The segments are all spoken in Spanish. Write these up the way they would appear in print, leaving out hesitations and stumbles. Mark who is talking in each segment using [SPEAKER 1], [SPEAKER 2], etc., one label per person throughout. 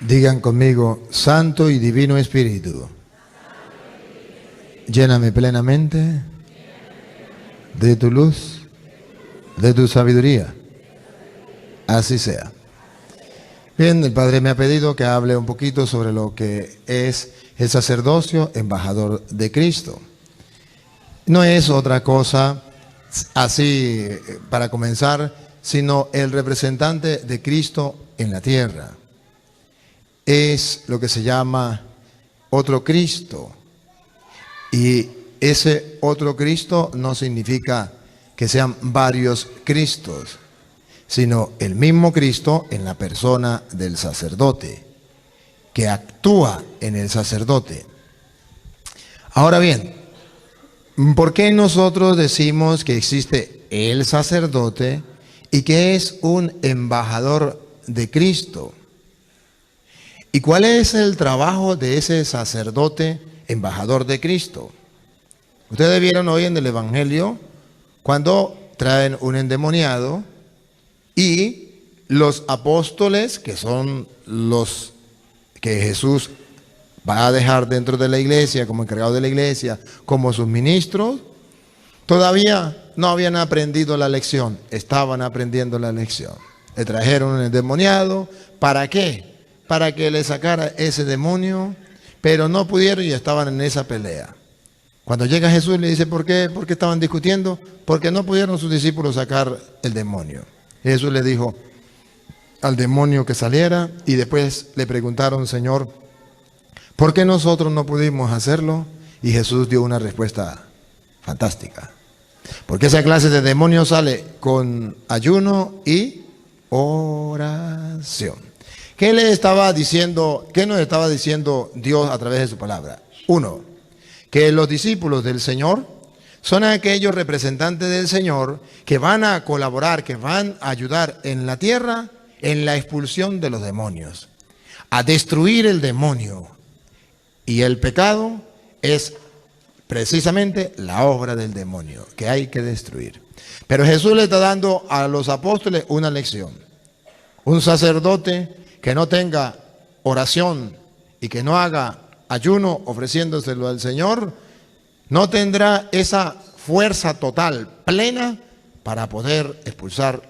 [SPEAKER 1] Digan conmigo, Santo y Divino Espíritu, lléname plenamente de tu luz, de tu sabiduría. Así sea. Bien, el Padre me ha pedido que hable un poquito sobre lo que es el sacerdocio embajador de Cristo. No es otra cosa, así para comenzar, sino el representante de Cristo en la tierra. Es lo que se llama otro Cristo. Y ese otro Cristo no significa que sean varios Cristos, sino el mismo Cristo en la persona del sacerdote, que actúa en el sacerdote. Ahora bien, ¿por qué nosotros decimos que existe el sacerdote y que es un embajador de Cristo? ¿Y cuál es el trabajo de ese sacerdote embajador de Cristo? Ustedes vieron hoy en el Evangelio cuando traen un endemoniado y los apóstoles, que son los que Jesús va a dejar dentro de la iglesia, como encargados de la iglesia, como sus ministros, todavía no habían aprendido la lección, estaban aprendiendo la lección. Le trajeron un endemoniado, ¿para qué? Para que le sacara ese demonio, pero no pudieron y estaban en esa pelea. Cuando llega Jesús le dice, ¿por qué? ¿Por qué estaban discutiendo? Porque no pudieron sus discípulos sacar el demonio. Jesús le dijo al demonio que saliera y después le preguntaron, Señor, ¿por qué nosotros no pudimos hacerlo? Y Jesús dio una respuesta fantástica. Porque esa clase de demonio sale con ayuno y oración. ¿Qué le estaba diciendo? ¿Qué nos estaba diciendo Dios a través de su palabra? Uno, que los discípulos del Señor son aquellos representantes del Señor que van a colaborar, que van a ayudar en la tierra en la expulsión de los demonios, a destruir el demonio. Y el pecado es precisamente la obra del demonio que hay que destruir. Pero Jesús le está dando a los apóstoles una lección. Un sacerdote que no tenga oración y que no haga ayuno ofreciéndoselo al Señor, no tendrá esa fuerza total, plena, para poder expulsar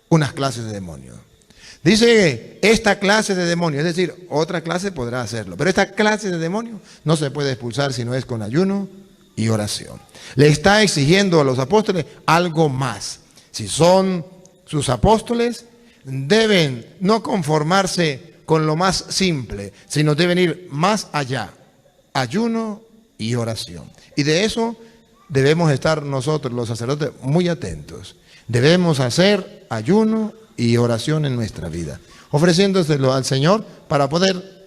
[SPEAKER 1] unas clases de demonios. Dice esta clase de demonios, es decir, otra clase podrá hacerlo, pero esta clase de demonios no se puede expulsar si no es con ayuno y oración. Le está exigiendo a los apóstoles algo más. Si son sus apóstoles, deben no conformarse con lo más simple, sino deben ir más allá, ayuno y oración. Y de eso debemos estar nosotros, los sacerdotes, muy atentos. Debemos hacer ayuno y oración en nuestra vida, ofreciéndoselo al Señor para poder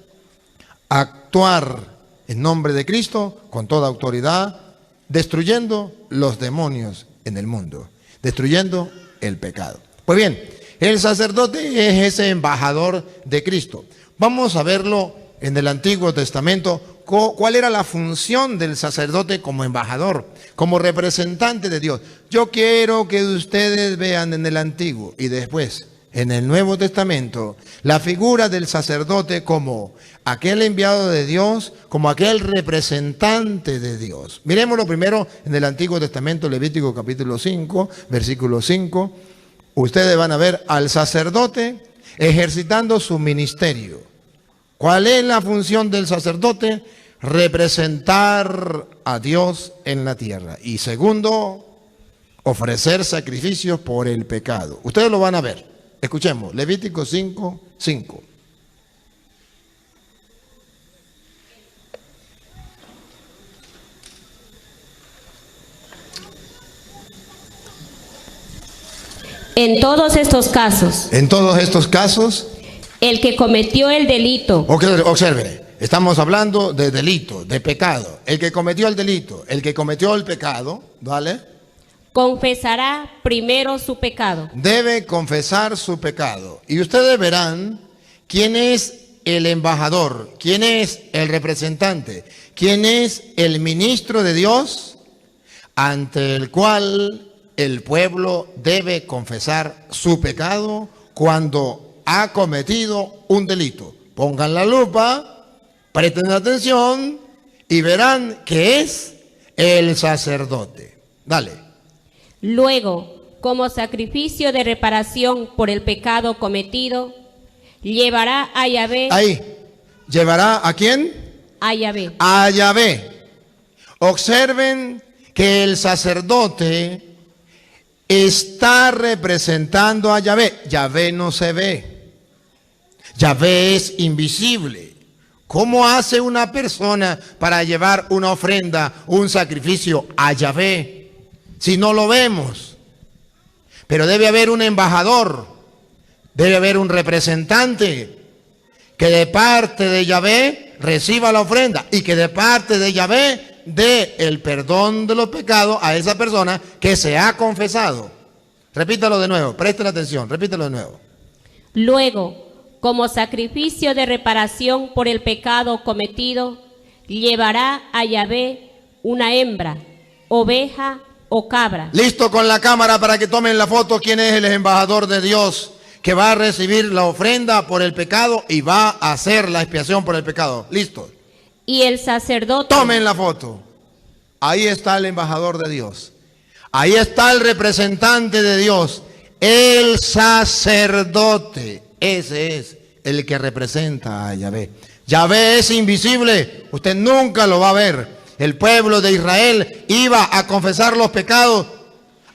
[SPEAKER 1] actuar en nombre de Cristo con toda autoridad, destruyendo los demonios en el mundo, destruyendo el pecado. Pues bien, el sacerdote es ese embajador de Cristo. Vamos a verlo en el Antiguo Testamento, cuál era la función del sacerdote como embajador, como representante de Dios. Yo quiero que ustedes vean en el Antiguo y después en el Nuevo Testamento la figura del sacerdote como aquel enviado de Dios, como aquel representante de Dios. Miremoslo primero en el Antiguo Testamento, Levítico capítulo 5, versículo 5. Ustedes van a ver al sacerdote ejercitando su ministerio. ¿Cuál es la función del sacerdote? Representar a Dios en la tierra. Y segundo, ofrecer sacrificios por el pecado. Ustedes lo van a ver. Escuchemos, Levítico 5, 5.
[SPEAKER 2] En todos estos casos, el que cometió el delito.
[SPEAKER 1] Observe, estamos hablando de delito, de pecado. El que cometió el delito, el que cometió el pecado, ¿vale?
[SPEAKER 2] Confesará primero su pecado.
[SPEAKER 1] Debe confesar su pecado. Y ustedes verán quién es el embajador, quién es el representante, quién es el ministro de Dios ante el cual el pueblo debe confesar su pecado cuando ha cometido un delito. Pongan la lupa, presten atención y verán que es el sacerdote. Dale.
[SPEAKER 2] Luego, como sacrificio de reparación por el pecado cometido, llevará a Yahvé.
[SPEAKER 1] Ahí. ¿Llevará a quién?
[SPEAKER 2] A Yahvé.
[SPEAKER 1] A Yahvé. Observen que el sacerdote está representando a Yahvé. Yahvé no se ve. Yahvé es invisible. ¿Cómo hace una persona para llevar una ofrenda, un sacrificio a Yahvé si no lo vemos? Pero debe haber un embajador, debe haber un representante que de parte de Yahvé reciba la ofrenda y que de parte de Yahvé dé el perdón de los pecados a esa persona que se ha confesado. Repítalo de nuevo, presten atención, repítalo de nuevo.
[SPEAKER 2] Luego, como sacrificio de reparación por el pecado cometido, llevará a Yahvé una hembra, oveja o cabra.
[SPEAKER 1] Listo con la cámara para que tomen la foto. ¿Quién es el embajador de Dios que va a recibir la ofrenda por el pecado y va a hacer la expiación por el pecado? Listo.
[SPEAKER 2] Y el sacerdote.
[SPEAKER 1] Tomen la foto. Ahí está el embajador de Dios. Ahí está el representante de Dios. El sacerdote. Ese es el que representa a Yahvé. Yahvé es invisible. Usted nunca lo va a ver. El pueblo de Israel iba a confesar los pecados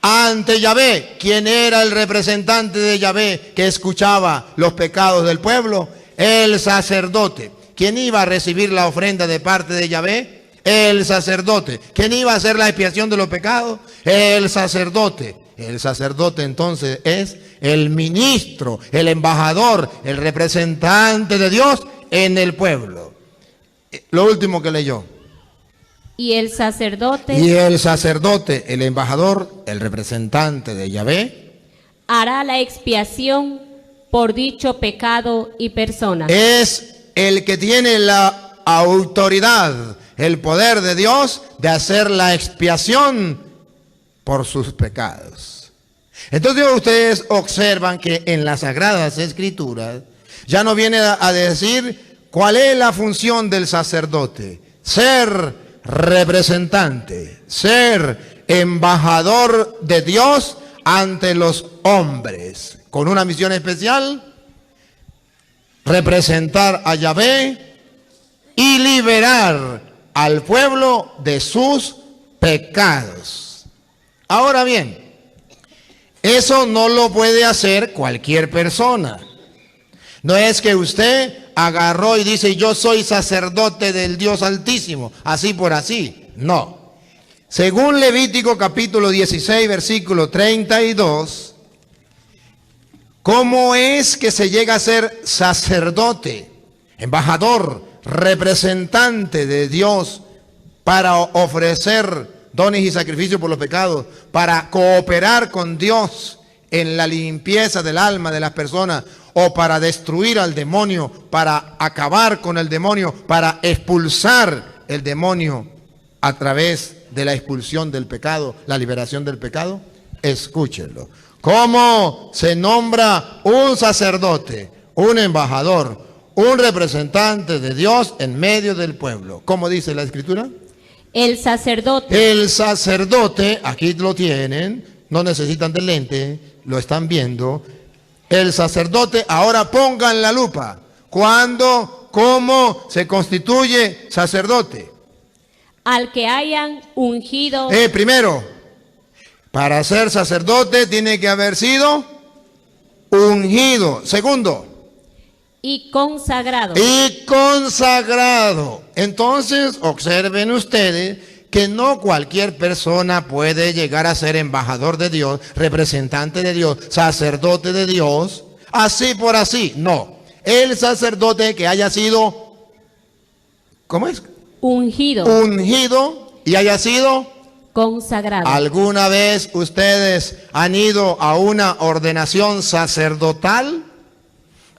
[SPEAKER 1] ante Yahvé. ¿Quién era el representante de Yahvé que escuchaba los pecados del pueblo? El sacerdote. ¿Quién iba a recibir la ofrenda de parte de Yahvé? El sacerdote. ¿Quién iba a hacer la expiación de los pecados? El sacerdote. El sacerdote entonces es el ministro, el embajador, el representante de Dios en el pueblo. Lo último que leyó.
[SPEAKER 2] Y el sacerdote.
[SPEAKER 1] Y el sacerdote, el embajador, el representante de Yahvé,
[SPEAKER 2] hará la expiación por dicho pecado y persona.
[SPEAKER 1] Es el que tiene la autoridad, el poder de Dios de hacer la expiación por sus pecados. Entonces ustedes observan que en las Sagradas Escrituras ya no viene a decir cuál es la función del sacerdote: ser representante, ser embajador de Dios ante los hombres, con una misión especial: representar a Yahvé y liberar al pueblo de sus pecados. Ahora bien, eso no lo puede hacer cualquier persona. No es que usted agarró y dice: yo soy sacerdote del Dios Altísimo, así por así. No. Según Levítico capítulo 16, versículo 32, ¿cómo es que se llega a ser sacerdote, embajador, representante de Dios para ofrecer dones y sacrificios por los pecados, para cooperar con Dios en la limpieza del alma de las personas, o para destruir al demonio, para acabar con el demonio, para expulsar el demonio a través de la expulsión del pecado, la liberación del pecado? Escúchenlo. ¿Cómo se nombra un sacerdote, un embajador, un representante de Dios en medio del pueblo? ¿Cómo dice la Escritura?
[SPEAKER 2] El sacerdote.
[SPEAKER 1] El sacerdote, aquí lo tienen, no necesitan de lente, lo están viendo. El sacerdote, ahora pongan la lupa. ¿Cuándo? ¿Cómo se constituye sacerdote?
[SPEAKER 2] Al que hayan ungido.
[SPEAKER 1] Primero, para ser sacerdote tiene que haber sido ungido. Segundo,
[SPEAKER 2] y consagrado.
[SPEAKER 1] Y consagrado. Entonces, observen ustedes que no cualquier persona puede llegar a ser embajador de Dios, representante de Dios, sacerdote de Dios, así por así. No. El sacerdote que haya sido, ¿cómo es?
[SPEAKER 2] Ungido.
[SPEAKER 1] Ungido y haya sido
[SPEAKER 2] consagrado.
[SPEAKER 1] ¿Alguna vez ustedes han ido a una ordenación sacerdotal?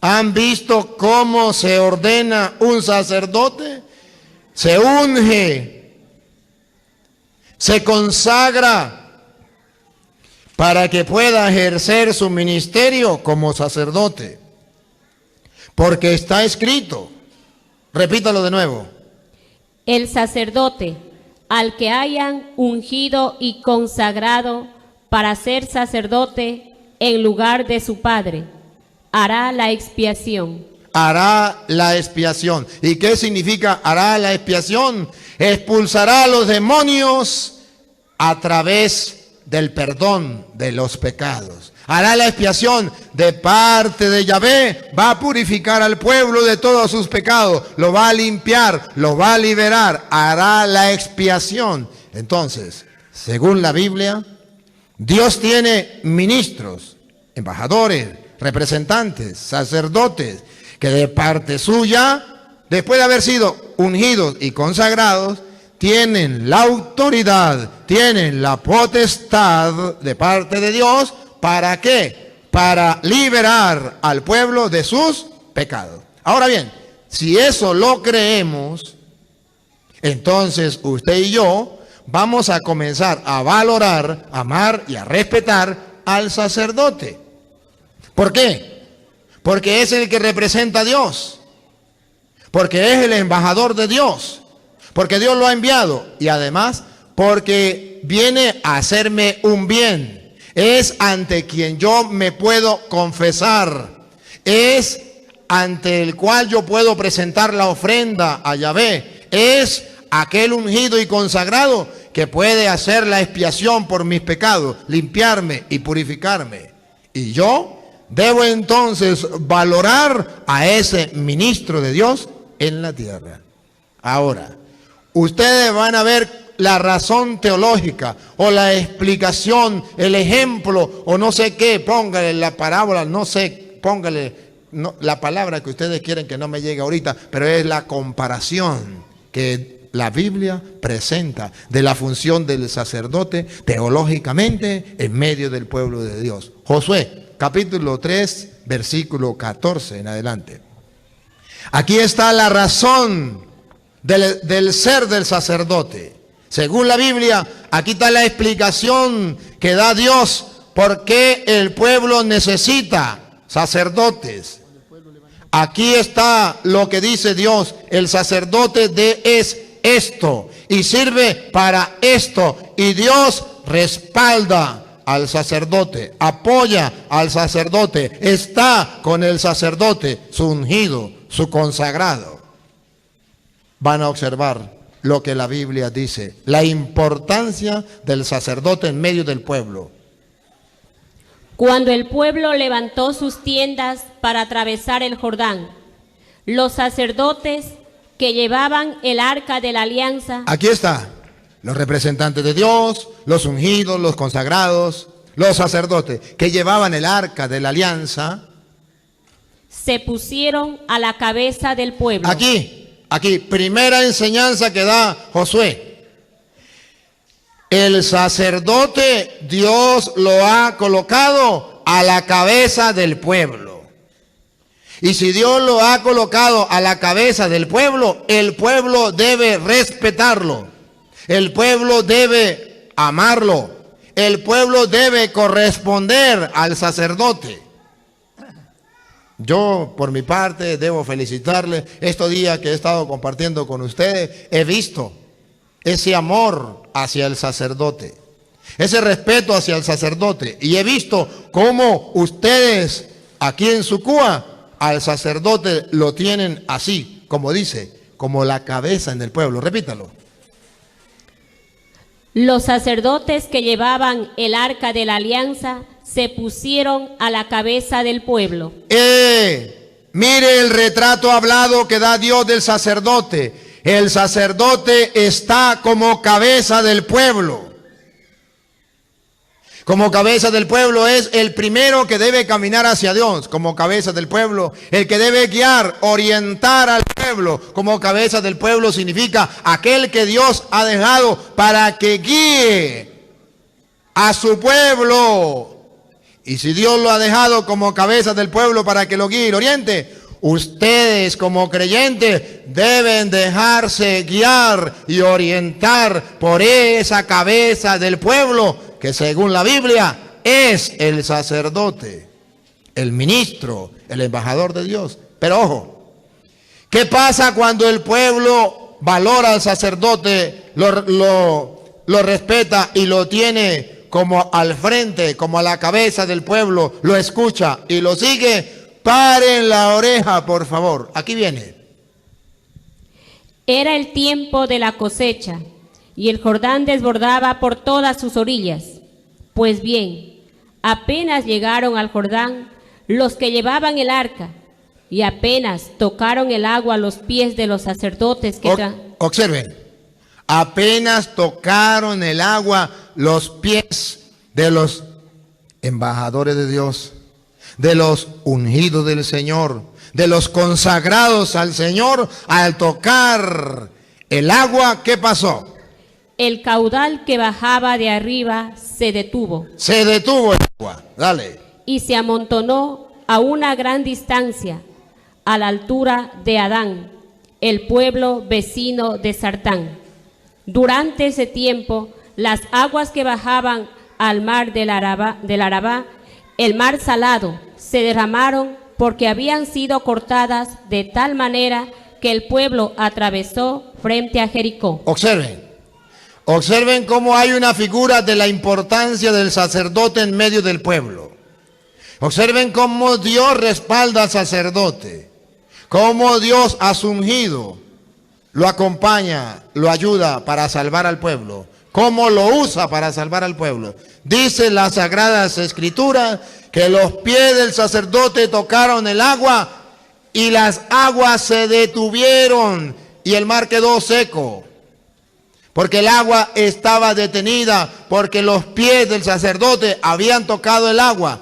[SPEAKER 1] ¿Han visto cómo se ordena un sacerdote? Se unge, se consagra para que pueda ejercer su ministerio como sacerdote. Porque está escrito, repítalo de nuevo,
[SPEAKER 2] el sacerdote, al que hayan ungido y consagrado para ser sacerdote en lugar de su padre, hará la expiación.
[SPEAKER 1] hará la expiación. ¿Y qué significa hará la expiación? Expulsará a los demonios a través del perdón de los pecados. Hará la expiación de parte de Yahvé, va a purificar al pueblo de todos sus pecados, lo va a limpiar, lo va a liberar, hará la expiación. Entonces, según la Biblia, Dios tiene ministros, embajadores, representantes, sacerdotes, que de parte suya, después de haber sido ungidos y consagrados, tienen la autoridad, tienen la potestad de parte de Dios. ¿Para qué? Para liberar al pueblo de sus pecados. Ahora bien, si eso lo creemos, entonces usted y yo vamos a comenzar a valorar, amar y a respetar al sacerdote. ¿Por qué? Porque es el que representa a Dios, porque es el embajador de Dios, porque Dios lo ha enviado y además porque viene a hacerme un bien. Es ante quien yo me puedo confesar, es ante el cual yo puedo presentar la ofrenda a Yahvé, es aquel ungido y consagrado que puede hacer la expiación por mis pecados, limpiarme y purificarme. Y yo debo entonces valorar a ese ministro de Dios en la tierra. Ahora, ustedes van a ver la razón teológica o la explicación, el ejemplo o no sé qué, póngale la parábola, no sé, póngale la palabra que ustedes quieren que no me llegue ahorita, pero es la comparación que la Biblia presenta de la función del sacerdote teológicamente en medio del pueblo de Dios. Josué, capítulo 3, versículo 14 en adelante. Aquí está la razón del ser del sacerdote. Según la Biblia, aquí está la explicación que da Dios por qué el pueblo necesita sacerdotes. Aquí está lo que dice Dios, el sacerdote es esto y sirve para esto. Y Dios respalda al sacerdote, apoya al sacerdote, está con el sacerdote, su ungido, su consagrado. Van a observar lo que la Biblia dice, la importancia del sacerdote en medio del pueblo.
[SPEAKER 2] Cuando el pueblo levantó sus tiendas para atravesar el Jordán, los sacerdotes que llevaban el arca de la alianza.
[SPEAKER 1] Aquí está, los representantes de Dios, los ungidos, los consagrados, los sacerdotes que llevaban el arca de la alianza.
[SPEAKER 2] Se pusieron a la cabeza del pueblo.
[SPEAKER 1] Aquí, primera enseñanza que da Josué. El sacerdote Dios lo ha colocado a la cabeza del pueblo. Y si Dios lo ha colocado a la cabeza del pueblo, el pueblo debe respetarlo. El pueblo debe amarlo. El pueblo debe corresponder al sacerdote. Yo, por mi parte, debo felicitarle. Estos días que he estado compartiendo con ustedes, he visto ese amor hacia el sacerdote, ese respeto hacia el sacerdote. Y he visto cómo ustedes, aquí en Sucúa, al sacerdote lo tienen así, como dice, como la cabeza en el pueblo. Repítalo.
[SPEAKER 2] Los sacerdotes que llevaban el arca de la alianza se pusieron a la cabeza del pueblo.
[SPEAKER 1] Mire el retrato hablado que da Dios del sacerdote. El sacerdote está como cabeza del pueblo. Como cabeza del pueblo es el primero que debe caminar hacia Dios. Como cabeza del pueblo, el que debe guiar, orientar al pueblo. Como cabeza del pueblo significa aquel que Dios ha dejado para que guíe a su pueblo. Y si Dios lo ha dejado como cabeza del pueblo para que lo guíe y lo oriente, ustedes como creyentes deben dejarse guiar y orientar por esa cabeza del pueblo que según la Biblia es el sacerdote, el ministro, el embajador de Dios Pero ojo, ¿qué pasa cuando el pueblo valora al sacerdote, lo respeta y lo tiene como al frente, como a la cabeza del pueblo, lo escucha y lo sigue? Paren la oreja, por favor. Aquí viene.
[SPEAKER 2] Era el tiempo de la cosecha, y el Jordán desbordaba por todas sus orillas. Pues bien, apenas llegaron al Jordán los que llevaban el arca, y apenas tocaron el agua a los pies de los sacerdotes que
[SPEAKER 1] observen, apenas tocaron el agua los pies de los embajadores de Dios, de los ungidos del Señor, de los consagrados al Señor. Al tocar el agua, ¿qué pasó?
[SPEAKER 2] El caudal que bajaba de arriba se detuvo.
[SPEAKER 1] Se detuvo el agua, dale.
[SPEAKER 2] Y se amontonó a una gran distancia, a la altura de Adán, el pueblo vecino de Sartán. Durante ese tiempo, las aguas que bajaban al mar del Arabá, el mar salado, se derramaron porque habían sido cortadas de tal manera que el pueblo atravesó frente a Jericó.
[SPEAKER 1] Observen cómo hay una figura de la importancia del sacerdote en medio del pueblo. Observen cómo Dios respalda al sacerdote, cómo Dios a su ungido lo acompaña, lo ayuda para salvar al pueblo, cómo lo usa para salvar al pueblo. Dice las Sagradas Escrituras que los pies del sacerdote tocaron el agua y las aguas se detuvieron y el mar quedó seco. Porque el agua estaba detenida, porque los pies del sacerdote habían tocado el agua.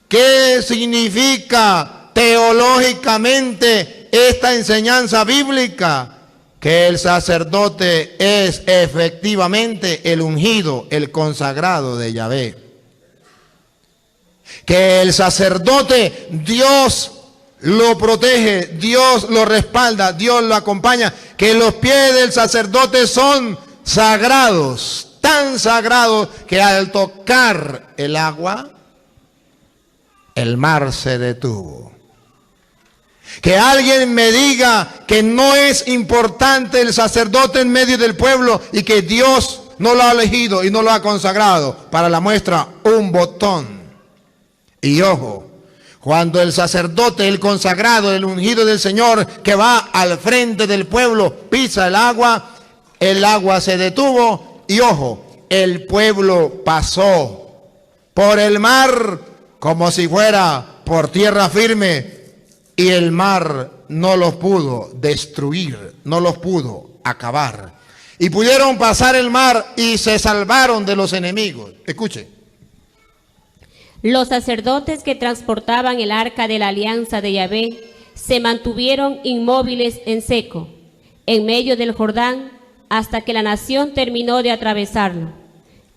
[SPEAKER 1] ¿Qué significa teológicamente esta enseñanza bíblica? Que el sacerdote es efectivamente el ungido, el consagrado de Yahvé. Que el sacerdote, Dios lo protege, Dios lo respalda, Dios lo acompaña. Que los pies del sacerdote son sagrados, tan sagrados que al tocar el agua, el mar se detuvo. Que alguien me diga que no es importante el sacerdote en medio del pueblo y que Dios no lo ha elegido y no lo ha consagrado, para la muestra un botón. Y ojo, cuando el sacerdote, el consagrado, el ungido del Señor, que va al frente del pueblo, pisa el agua se detuvo y ojo, el pueblo pasó por el mar como si fuera por tierra firme y el mar no los pudo destruir, no los pudo acabar. Y pudieron pasar el mar y se salvaron de los enemigos. Escuche.
[SPEAKER 2] Los sacerdotes que transportaban el arca de la alianza de Yahvé se mantuvieron inmóviles en seco, en medio del Jordán, hasta que la nación terminó de atravesarlo.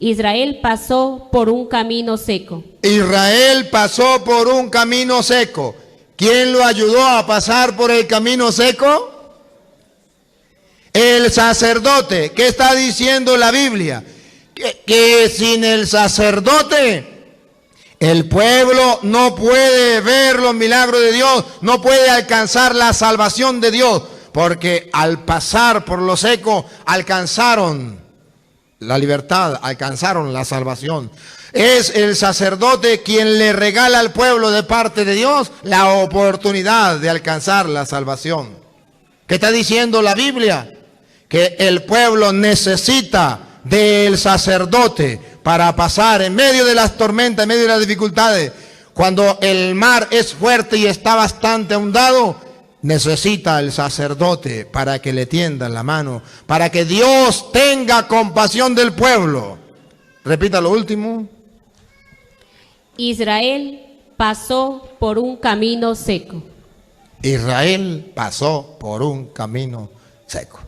[SPEAKER 2] Israel pasó por un camino seco.
[SPEAKER 1] Israel pasó por un camino seco. ¿Quién lo ayudó a pasar por el camino seco? El sacerdote. ¿Qué está diciendo la Biblia? Que sin el sacerdote el pueblo no puede ver los milagros de Dios, no puede alcanzar la salvación de Dios, porque al pasar por lo seco alcanzaron la libertad, alcanzaron la salvación. Es el sacerdote quien le regala al pueblo de parte de Dios la oportunidad de alcanzar la salvación. ¿Qué está diciendo la Biblia? Que el pueblo necesita del sacerdote para pasar en medio de las tormentas, en medio de las dificultades. Cuando el mar es fuerte y está bastante ahondado, necesita el sacerdote para que le tienda la mano, para que Dios tenga compasión del pueblo. Repita lo último.
[SPEAKER 2] Israel pasó por un camino seco.
[SPEAKER 1] Israel pasó por un camino seco.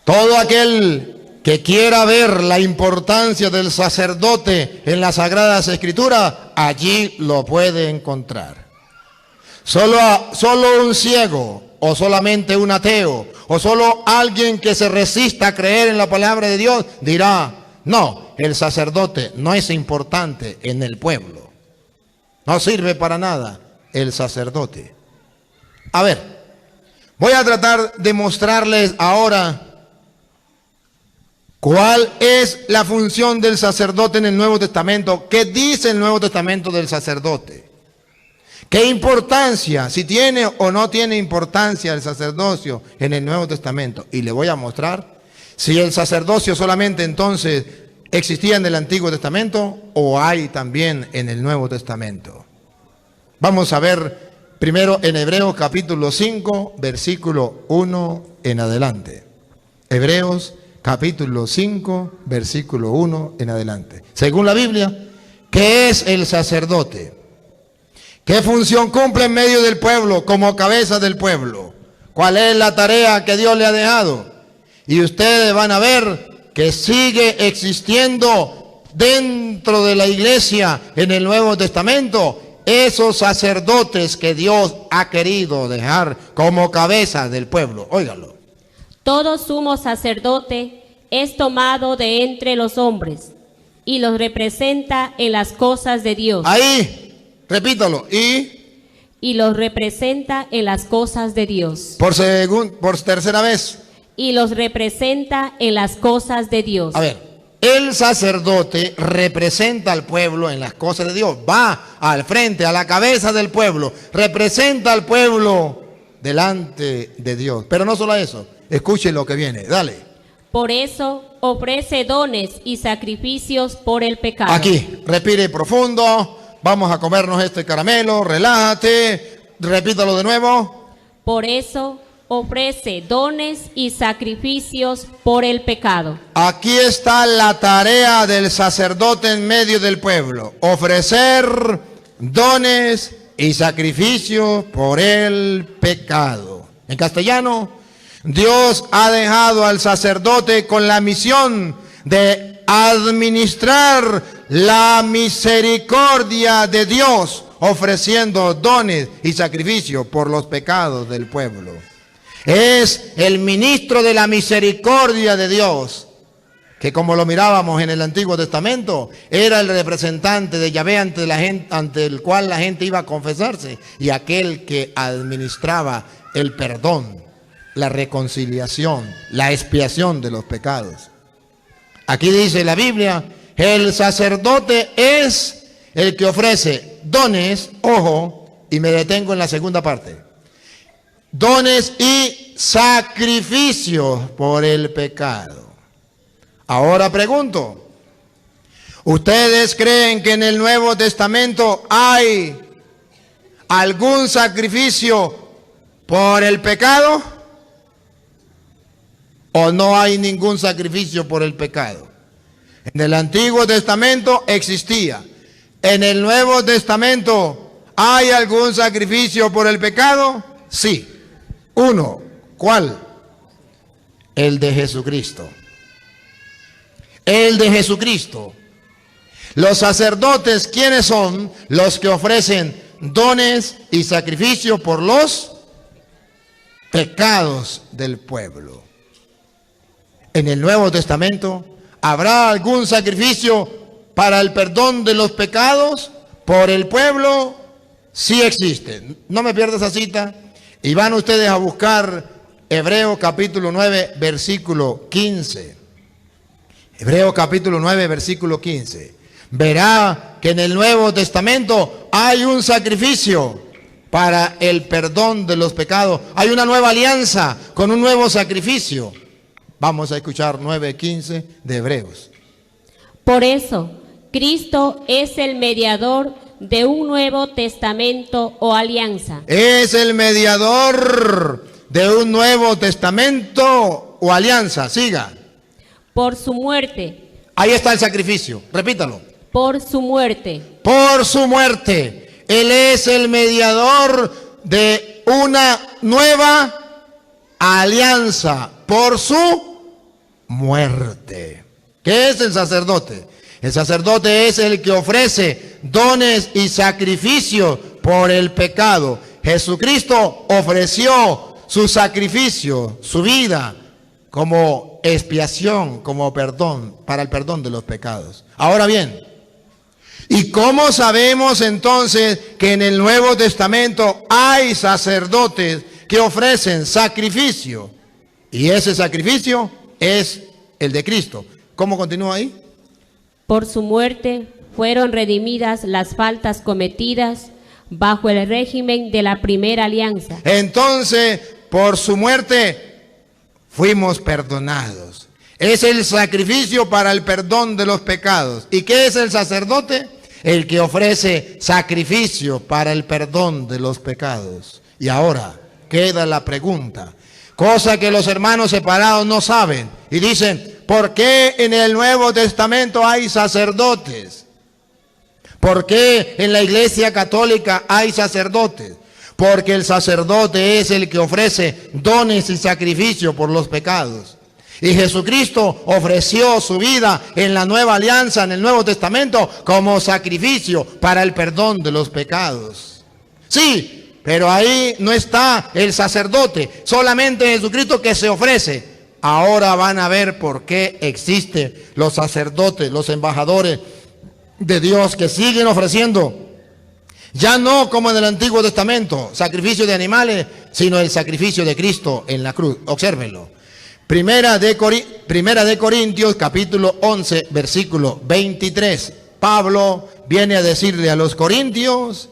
[SPEAKER 1] Todo aquel que quiera ver la importancia del sacerdote en las Sagradas Escrituras, allí lo puede encontrar. Solo un ciego, o solamente un ateo, o solo alguien que se resista a creer en la palabra de Dios, dirá: no, el sacerdote no es importante en el pueblo, no sirve para nada. el sacerdote. A ver, voy a tratar de mostrarles ahora cuál es la función del sacerdote en el Nuevo Testamento. ¿Qué dice el Nuevo Testamento del sacerdote? ¿Qué importancia, si tiene o no tiene importancia el sacerdocio en el Nuevo Testamento? Y le voy a mostrar si el sacerdocio solamente entonces existía en el Antiguo Testamento o hay también en el Nuevo Testamento. Vamos a ver primero en Hebreos capítulo 5, versículo 1 en adelante. Hebreos capítulo 5, versículo 1 en adelante. Según la Biblia, ¿qué es el sacerdote? ¿Qué función cumple en medio del pueblo como cabeza del pueblo? ¿Cuál es la tarea que Dios le ha dejado? Y ustedes van a ver que sigue existiendo dentro de la iglesia en el Nuevo Testamento esos sacerdotes que Dios ha querido dejar como cabeza del pueblo. Óigalo.
[SPEAKER 2] Todo sumo sacerdote es tomado de entre los hombres y los representa en las cosas de Dios.
[SPEAKER 1] Ahí, repítalo.
[SPEAKER 2] Y los representa en las cosas de Dios.
[SPEAKER 1] Por tercera vez.
[SPEAKER 2] Y los representa en las cosas de Dios.
[SPEAKER 1] A ver, el sacerdote representa al pueblo en las cosas de Dios. Va al frente, a la cabeza del pueblo. Representa al pueblo delante de Dios. Pero no solo eso. Escuche lo que viene. Dale.
[SPEAKER 2] Por eso ofrece dones y sacrificios por el pecado.
[SPEAKER 1] Aquí, respire profundo. Vamos a comernos este caramelo. Relájate. Repítalo de nuevo.
[SPEAKER 2] Por eso ofrece dones y sacrificios por el pecado.
[SPEAKER 1] Aquí está la tarea del sacerdote en medio del pueblo. Ofrecer dones y sacrificios por el pecado. En castellano, Dios ha dejado al sacerdote con la misión de administrar la misericordia de Dios, ofreciendo dones y sacrificios por los pecados del pueblo. Es el ministro de la misericordia de Dios, que como lo mirábamos en el Antiguo Testamento, era el representante de Yahvé ante el cual la gente iba a confesarse, y aquel que administraba el perdón, la reconciliación, la expiación de los pecados. Aquí dice la Biblia, el sacerdote es el que ofrece dones, ojo, y me detengo en la segunda parte, dones y sacrificios por el pecado. Ahora pregunto, ¿ustedes creen que en el Nuevo Testamento hay algún sacrificio por el pecado? ¿O no hay ningún sacrificio por el pecado? En el Antiguo Testamento existía. ¿En el Nuevo Testamento hay algún sacrificio por el pecado? Sí. Uno, ¿cuál? El de Jesucristo. El de Jesucristo. Los sacerdotes, ¿quiénes son? Los que ofrecen dones y sacrificios por los pecados del pueblo. En el Nuevo Testamento, ¿habrá algún sacrificio para el perdón de los pecados por el pueblo? Sí existe. No me pierdas esa cita. Y van ustedes a buscar Hebreos capítulo 9, versículo 15. Hebreos capítulo 9, versículo 15. Verá que en el Nuevo Testamento hay un sacrificio para el perdón de los pecados. Hay una nueva alianza con un nuevo sacrificio. Vamos a escuchar 9:15 de Hebreos.
[SPEAKER 2] Por eso, Cristo es el mediador de un nuevo testamento o alianza.
[SPEAKER 1] Es el mediador de un nuevo testamento o alianza. Siga.
[SPEAKER 2] Por su muerte.
[SPEAKER 1] Ahí está el sacrificio. Repítalo.
[SPEAKER 2] Por su muerte.
[SPEAKER 1] Por su muerte. Él es el mediador de una nueva alianza. Por su muerte. ¿Qué es el sacerdote? El sacerdote es el que ofrece dones y sacrificios por el pecado. Jesucristo ofreció su sacrificio, su vida, como expiación, como perdón, para el perdón de los pecados. Ahora bien, ¿Y cómo sabemos entonces que en el Nuevo Testamento hay sacerdotes que ofrecen sacrificio? Y ese sacrificio es el de Cristo. ¿Cómo continúa ahí?
[SPEAKER 2] Por su muerte fueron redimidas las faltas cometidas bajo el régimen de la primera alianza.
[SPEAKER 1] Entonces, por su muerte fuimos perdonados. Es el sacrificio para el perdón de los pecados. ¿Y qué es el sacerdote? El que ofrece sacrificio para el perdón de los pecados. Y ahora queda la pregunta, cosa que los hermanos separados no saben, y dicen, ¿por qué en el Nuevo Testamento hay sacerdotes? ¿Por qué en la Iglesia Católica hay sacerdotes? Porque el sacerdote es el que ofrece dones y sacrificio por los pecados. Y Jesucristo ofreció su vida en la nueva alianza, en el Nuevo Testamento, como sacrificio para el perdón de los pecados. Sí, pero ahí no está el sacerdote, solamente Jesucristo que se ofrece. Ahora van a ver por qué existen los sacerdotes, los embajadores de Dios que siguen ofreciendo, ya no como en el Antiguo Testamento, sacrificio de animales, sino el sacrificio de Cristo en la cruz. Obsérvenlo. Primera de Corintios, capítulo 11, versículo 23. Pablo viene a decirle a los corintios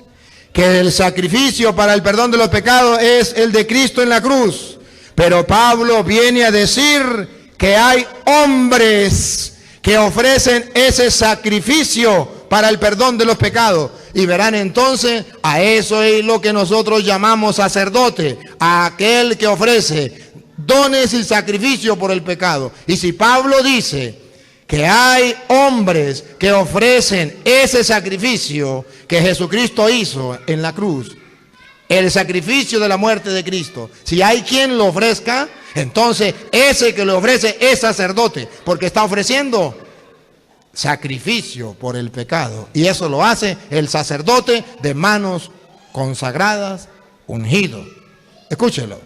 [SPEAKER 1] que el sacrificio para el perdón de los pecados es el de Cristo en la cruz. Pero Pablo viene a decir que hay hombres que ofrecen ese sacrificio para el perdón de los pecados. Y verán entonces, a eso es lo que nosotros llamamos sacerdote, a aquel que ofrece dones y sacrificio por el pecado. Y si Pablo dice que hay hombres que ofrecen ese sacrificio que Jesucristo hizo en la cruz, el sacrificio de la muerte de Cristo, si hay quien lo ofrezca, entonces ese que lo ofrece es sacerdote, porque está ofreciendo sacrificio por el pecado. Y eso lo hace el sacerdote de manos consagradas, ungido. Escúchelo.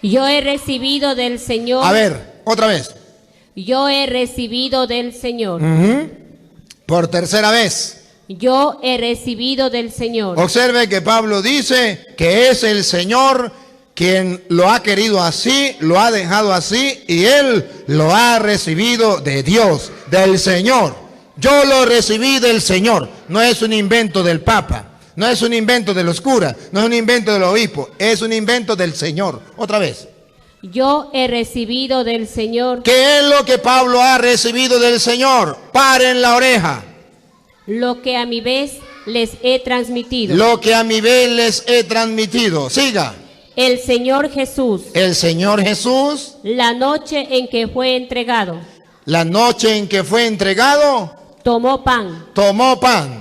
[SPEAKER 2] Yo he recibido del Señor.
[SPEAKER 1] A ver, otra vez.
[SPEAKER 2] Yo he recibido del Señor.
[SPEAKER 1] Por tercera vez.
[SPEAKER 2] Yo he recibido del Señor.
[SPEAKER 1] Observe que Pablo dice que es el Señor quien lo ha querido así, lo ha dejado así, y él lo ha recibido de Dios, del Señor. Yo lo recibí del Señor. No es un invento del Papa. No es un invento de los curas, no es un invento del obispo, es un invento del Señor. Otra vez.
[SPEAKER 2] Yo he recibido del Señor.
[SPEAKER 1] ¿Qué es lo que Pablo ha recibido del Señor? Paren la oreja.
[SPEAKER 2] Lo que a mi vez les he transmitido.
[SPEAKER 1] Lo que a mi vez les he transmitido. Siga.
[SPEAKER 2] El Señor Jesús.
[SPEAKER 1] El Señor Jesús.
[SPEAKER 2] La noche en que fue entregado.
[SPEAKER 1] La noche en que fue entregado.
[SPEAKER 2] Tomó pan.
[SPEAKER 1] Tomó pan.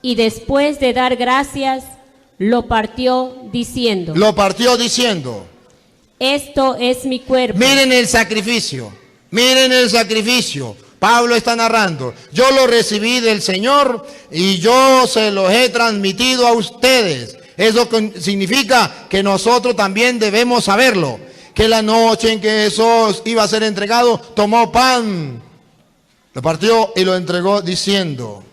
[SPEAKER 2] Y después de dar gracias, lo partió diciendo.
[SPEAKER 1] Lo partió diciendo.
[SPEAKER 2] Esto es mi cuerpo.
[SPEAKER 1] Miren el sacrificio. Miren el sacrificio. Pablo está narrando. Yo lo recibí del Señor y yo se los he transmitido a ustedes. Eso significa que nosotros también debemos saberlo. Que la noche en que Jesús iba a ser entregado, tomó pan. Lo partió y lo entregó diciendo.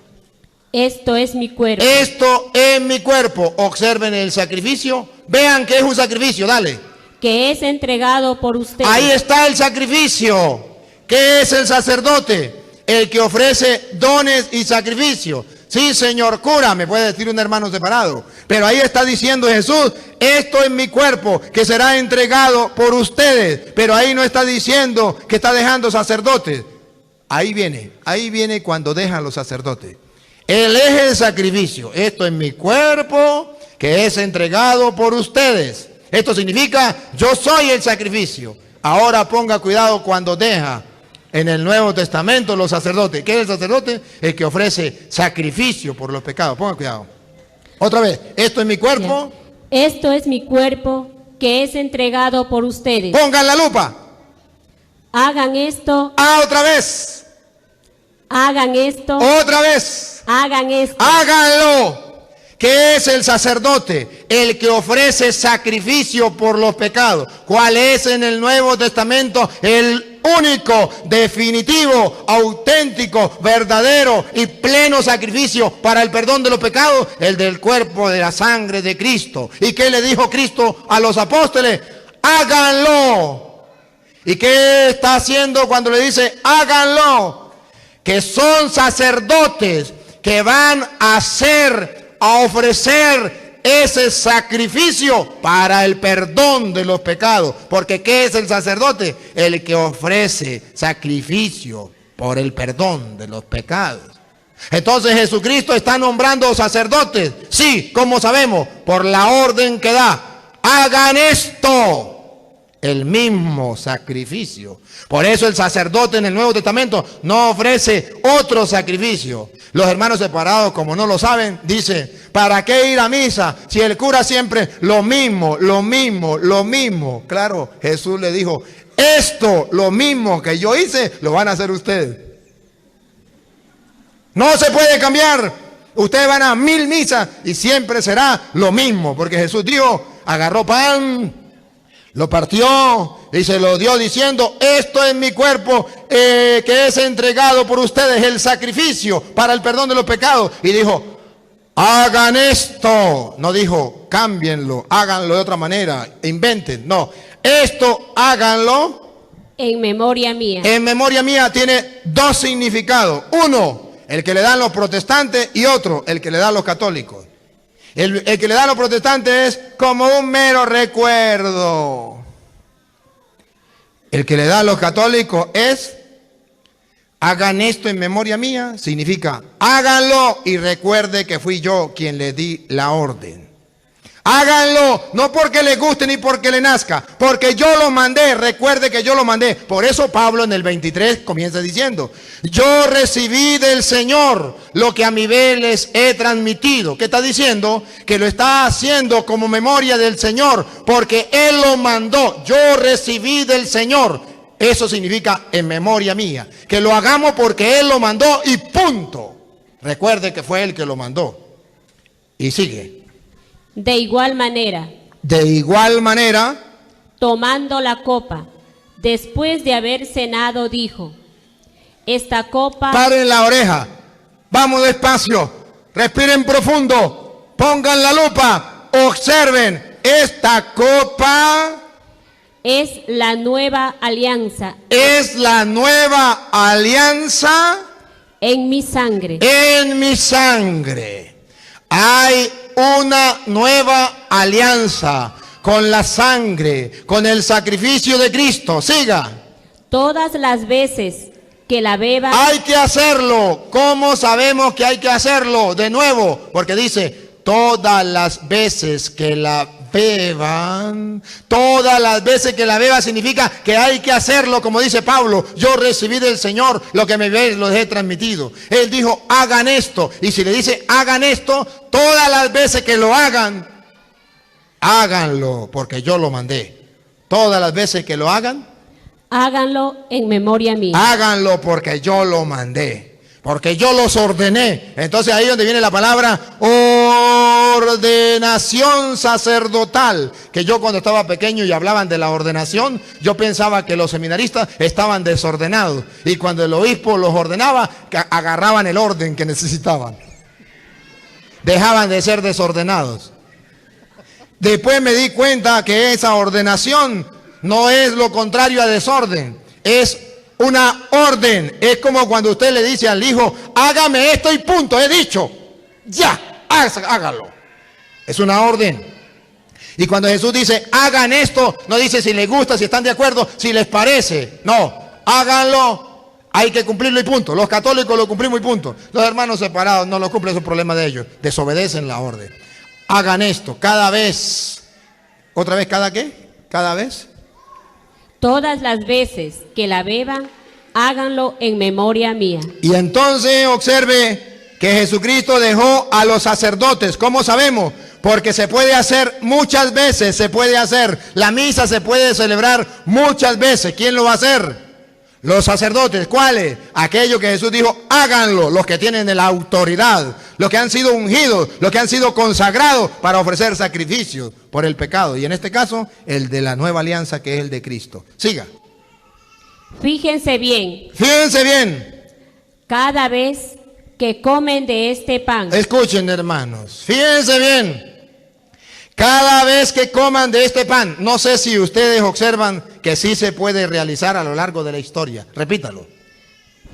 [SPEAKER 2] Esto es mi cuerpo.
[SPEAKER 1] Esto es mi cuerpo. Observen el sacrificio. Vean que es un sacrificio, dale.
[SPEAKER 2] Que es entregado por ustedes.
[SPEAKER 1] Ahí está el sacrificio. ¿Qué es el sacerdote? El que ofrece dones y sacrificio. Sí, señor cura, me puede decir un hermano separado. Pero ahí está diciendo Jesús, esto es mi cuerpo que será entregado por ustedes. Pero ahí no está diciendo que está dejando sacerdotes. Ahí viene cuando dejan los sacerdotes. Él es el sacrificio. Esto es mi cuerpo que es entregado por ustedes. Esto significa, yo soy el sacrificio. Ahora ponga cuidado cuando deja en el Nuevo Testamento los sacerdotes. ¿Qué es el sacerdote? El que ofrece sacrificio por los pecados. Ponga cuidado. Otra vez, esto es mi cuerpo.
[SPEAKER 2] Esto es mi cuerpo que es entregado por ustedes.
[SPEAKER 1] Pongan la lupa.
[SPEAKER 2] Hagan esto.
[SPEAKER 1] Otra vez.
[SPEAKER 2] Hagan esto.
[SPEAKER 1] Otra vez.
[SPEAKER 2] Hagan esto.
[SPEAKER 1] Háganlo. ¿Qué es el sacerdote? El que ofrece sacrificio por los pecados. ¿Cuál es en el Nuevo Testamento el único, definitivo, auténtico, verdadero y pleno sacrificio para el perdón de los pecados, el del cuerpo de la sangre de Cristo. ¿Y qué le dijo Cristo a los apóstoles? Háganlo. ¿Y qué está haciendo cuando le dice háganlo? Que son sacerdotes que van a ofrecer ese sacrificio para el perdón de los pecados. Porque ¿qué es el sacerdote? El que ofrece sacrificio por el perdón de los pecados. Entonces Jesucristo está nombrando sacerdotes. Sí, ¿cómo sabemos? Por la orden que da. Hagan esto. El mismo sacrificio. Por eso el sacerdote en el Nuevo Testamento no ofrece otro sacrificio. Los hermanos separados, como no lo saben, dicen, ¿para qué ir a misa si el cura siempre lo mismo, lo mismo, lo mismo? Claro, Jesús le dijo, esto, lo mismo que yo hice, lo van a hacer ustedes. No se puede cambiar. Ustedes van a 1000 misas y siempre será lo mismo. Porque Jesús dijo, agarró pan, lo partió y se lo dio diciendo, esto es mi cuerpo que es entregado por ustedes, el sacrificio para el perdón de los pecados. Y dijo, hagan esto. No dijo, cámbienlo, háganlo de otra manera, inventen. No, esto háganlo
[SPEAKER 2] en memoria mía.
[SPEAKER 1] En memoria mía tiene dos significados. Uno, el que le dan los protestantes, y otro, el que le dan los católicos. El que le dan los protestantes es como un mero recuerdo. El que le dan los católicos es, hagan esto en memoria mía, significa, háganlo y recuerde que fui yo quien le di la orden. Háganlo, no porque les guste ni porque le nazca, porque yo lo mandé, recuerde que yo lo mandé. Por eso Pablo en el 23 comienza diciendo, yo recibí del Señor lo que a mi vez les he transmitido. ¿Qué está diciendo? Que lo está haciendo como memoria del Señor, porque Él lo mandó. Yo recibí del Señor. Eso significa en memoria mía. Que lo hagamos porque Él lo mandó y punto. Recuerde que fue Él que lo mandó. Y sigue.
[SPEAKER 2] De igual manera, tomando la copa, después de haber cenado, dijo, esta copa...
[SPEAKER 1] Paren la oreja, vamos despacio, respiren profundo, pongan la lupa, observen, esta copa...
[SPEAKER 2] es la nueva alianza.
[SPEAKER 1] Es la nueva alianza...
[SPEAKER 2] en mi sangre.
[SPEAKER 1] En mi sangre. Hay una nueva alianza con la sangre, con el sacrificio de Cristo. Siga.
[SPEAKER 2] Todas las veces que la beba...
[SPEAKER 1] Hay que hacerlo. ¿Cómo sabemos que hay que hacerlo? De nuevo, porque dice, todas las veces que la beban, todas las veces que la beba significa que hay que hacerlo, como dice Pablo, yo recibí del Señor lo que me ve, lo he transmitido. Él dijo, hagan esto, y si le dice, hagan esto, todas las veces que lo hagan, háganlo, porque yo lo mandé. Todas las veces que lo hagan,
[SPEAKER 2] háganlo en memoria mía.
[SPEAKER 1] Háganlo porque yo lo mandé, porque yo los ordené. Entonces ahí donde viene la palabra ordenación sacerdotal, que yo cuando estaba pequeño y hablaban de la ordenación, yo pensaba que los seminaristas estaban desordenados, y cuando el obispo los ordenaba, agarraban el orden que necesitaban, dejaban de ser desordenados. Después me di cuenta que esa ordenación no es lo contrario a desorden, es una orden. Es como cuando usted le dice al hijo, hágame esto y punto, he dicho, ya, hágalo. Es una orden. Y cuando Jesús dice, hagan esto, no dice si les gusta, si están de acuerdo, si les parece. No, háganlo, hay que cumplirlo y punto. Los católicos lo cumplimos y punto. Los hermanos separados no lo cumplen, es un problema de ellos. Desobedecen la orden. Hagan esto cada vez. ¿Otra vez cada qué? ¿Cada vez?
[SPEAKER 2] Todas las veces que la beban, háganlo en memoria mía.
[SPEAKER 1] Y entonces observe que Jesucristo dejó a los sacerdotes. ¿Cómo sabemos? Porque se puede hacer muchas veces, se puede hacer. La misa se puede celebrar muchas veces. ¿Quién lo va a hacer? Los sacerdotes. ¿Cuáles? Aquellos que Jesús dijo, háganlo. Los que tienen la autoridad, los que han sido ungidos, los que han sido consagrados para ofrecer sacrificios por el pecado. Y en este caso, el de la nueva alianza, que es el de Cristo. Siga.
[SPEAKER 2] Fíjense bien,
[SPEAKER 1] Fíjense bien.
[SPEAKER 2] cada vez que comen de este pan.
[SPEAKER 1] Escuchen, hermanos. Fíjense bien. Cada vez que coman de este pan, no sé si ustedes observan que sí se puede realizar a lo largo de la historia. Repítalo.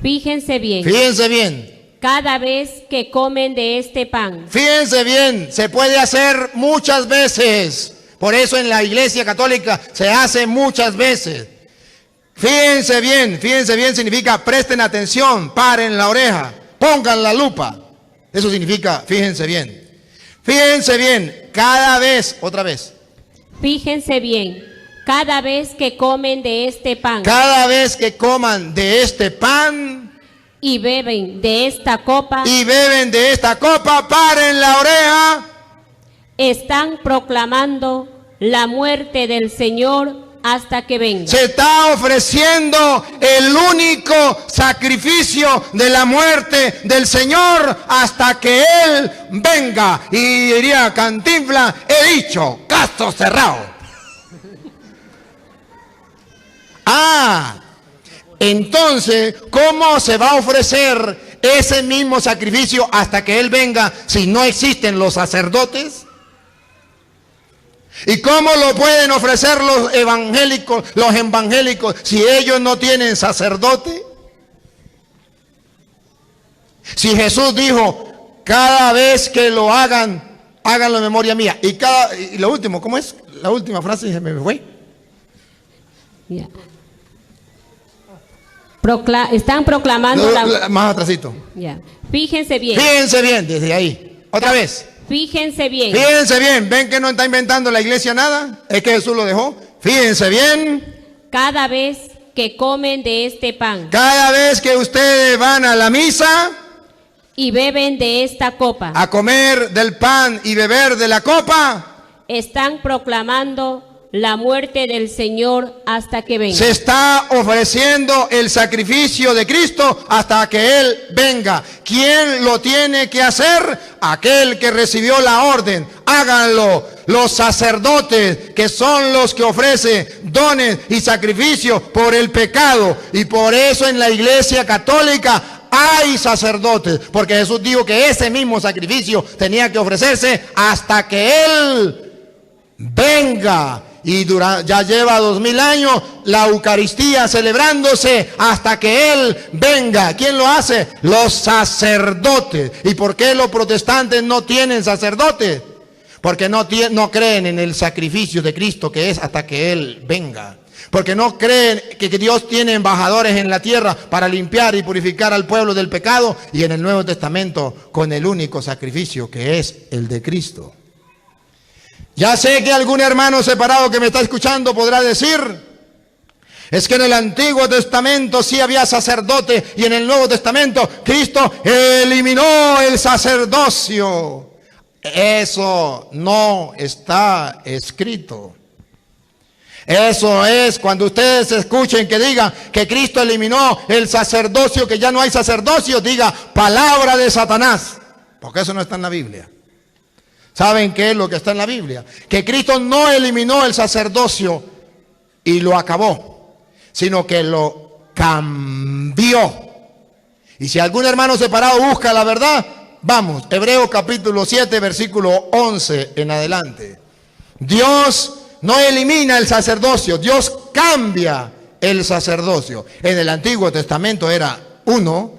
[SPEAKER 2] Fíjense bien,
[SPEAKER 1] Fíjense bien.
[SPEAKER 2] cada vez que comen de este pan.
[SPEAKER 1] Fíjense bien. Se puede hacer muchas veces. Por eso en la Iglesia Católica se hace muchas veces. Fíjense bien significa presten atención, paren la oreja, pongan la lupa. Eso significa fíjense bien. Fíjense bien, cada vez, otra vez.
[SPEAKER 2] Fíjense bien, cada vez que comen de este pan
[SPEAKER 1] Cada vez que coman de este pan
[SPEAKER 2] y beben de esta copa,
[SPEAKER 1] y beben de esta copa, paren la oreja.
[SPEAKER 2] están proclamando la muerte del Señor hasta que venga.
[SPEAKER 1] Se está ofreciendo el único sacrificio de la muerte del Señor hasta que Él venga. Y diría Cantinflas, he dicho, caso cerrado. Entonces, ¿cómo se va a ofrecer ese mismo sacrificio hasta que Él venga si no existen los sacerdotes? ¿Y cómo lo pueden ofrecer los evangélicos, si ellos no tienen sacerdote? Si Jesús dijo, cada vez que lo hagan, háganlo en memoria mía. Y lo último, ¿cómo es? La última frase se me fue.
[SPEAKER 2] Ya. Están proclamando
[SPEAKER 1] Más atrasito.
[SPEAKER 2] Ya. Fíjense bien.
[SPEAKER 1] Fíjense bien, desde ahí. Otra vez.
[SPEAKER 2] Fíjense bien.
[SPEAKER 1] Fíjense bien. ¿Ven que no está inventando la iglesia nada? Es que Jesús lo dejó. Fíjense bien.
[SPEAKER 2] Cada vez que comen de este pan
[SPEAKER 1] Cada vez que ustedes van a la misa
[SPEAKER 2] y beben de esta copa,
[SPEAKER 1] a comer del pan y beber de la copa,
[SPEAKER 2] están proclamando la muerte del Señor hasta que venga.
[SPEAKER 1] se está ofreciendo el sacrificio de Cristo hasta que Él venga. ¿Quién lo tiene que hacer? Aquel que recibió la orden. Háganlo. Los sacerdotes, que son los que ofrecen dones y sacrificios por el pecado. Y por eso en la Iglesia Católica hay sacerdotes, porque Jesús dijo que ese mismo sacrificio tenía que ofrecerse hasta que Él venga. Y ya lleva 2000 años la Eucaristía celebrándose hasta que Él venga. ¿Quién lo hace? Los sacerdotes. ¿Y por qué los protestantes no tienen sacerdotes? Porque no creen en el sacrificio de Cristo, que es hasta que Él venga. Porque no creen que Dios tiene embajadores en la tierra para limpiar y purificar al pueblo del pecado. Y en el Nuevo Testamento con el único sacrificio, que es el de Cristo. Ya sé que algún hermano separado que me está escuchando podrá decir, es que en el Antiguo Testamento sí había sacerdote y en el Nuevo Testamento Cristo eliminó el sacerdocio. Eso no está escrito. Eso es cuando ustedes escuchen que diga que Cristo eliminó el sacerdocio, que ya no hay sacerdocio, diga palabra de Satanás, porque eso no está en la Biblia. ¿Saben qué es lo que está en la Biblia? Que Cristo no eliminó el sacerdocio y lo acabó, sino que lo cambió. Y si algún hermano separado busca la verdad, vamos, Hebreos capítulo 7, versículo 11 en adelante. Dios no elimina el sacerdocio, Dios cambia el sacerdocio. En el Antiguo Testamento era uno,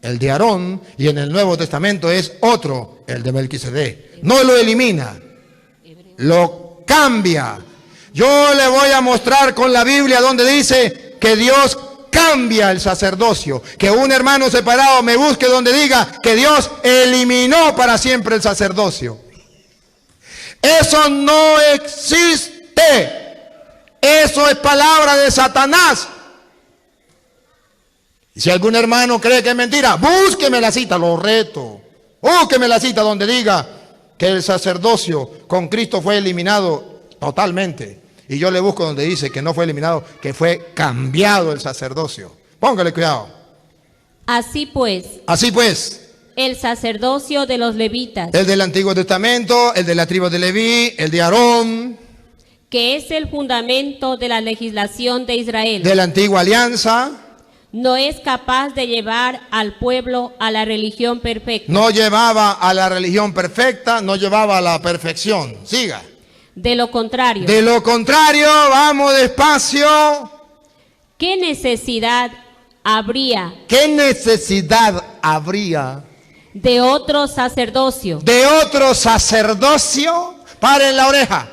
[SPEAKER 1] el de Aarón, y en el Nuevo Testamento es otro, el de Melquisedec. No lo elimina, lo cambia. Yo le voy a mostrar con la Biblia donde dice que Dios cambia el sacerdocio. Que un hermano separado me busque donde diga que Dios eliminó para siempre el sacerdocio. Eso no existe. Eso es palabra de Satanás. Y si algún hermano cree que es mentira, búsqueme la cita, lo reto. Búsqueme la cita donde diga que el sacerdocio con Cristo fue eliminado totalmente. Y yo le busco donde dice que no fue eliminado, que fue cambiado el sacerdocio. Póngale cuidado.
[SPEAKER 2] Así pues, el sacerdocio de los levitas,
[SPEAKER 1] el del Antiguo Testamento, el de la tribu de Leví, el de Aarón,
[SPEAKER 2] que es el fundamento de la legislación de Israel,
[SPEAKER 1] de la antigua alianza,
[SPEAKER 2] no es capaz de llevar al pueblo a la religión perfecta.
[SPEAKER 1] no llevaba a la religión perfecta, no llevaba a la perfección. Siga.
[SPEAKER 2] De lo contrario,
[SPEAKER 1] De lo contrario, vamos despacio.
[SPEAKER 2] ¿qué necesidad habría
[SPEAKER 1] ¿Qué necesidad habría
[SPEAKER 2] de otro sacerdocio,
[SPEAKER 1] de otro sacerdocio? Paren la oreja.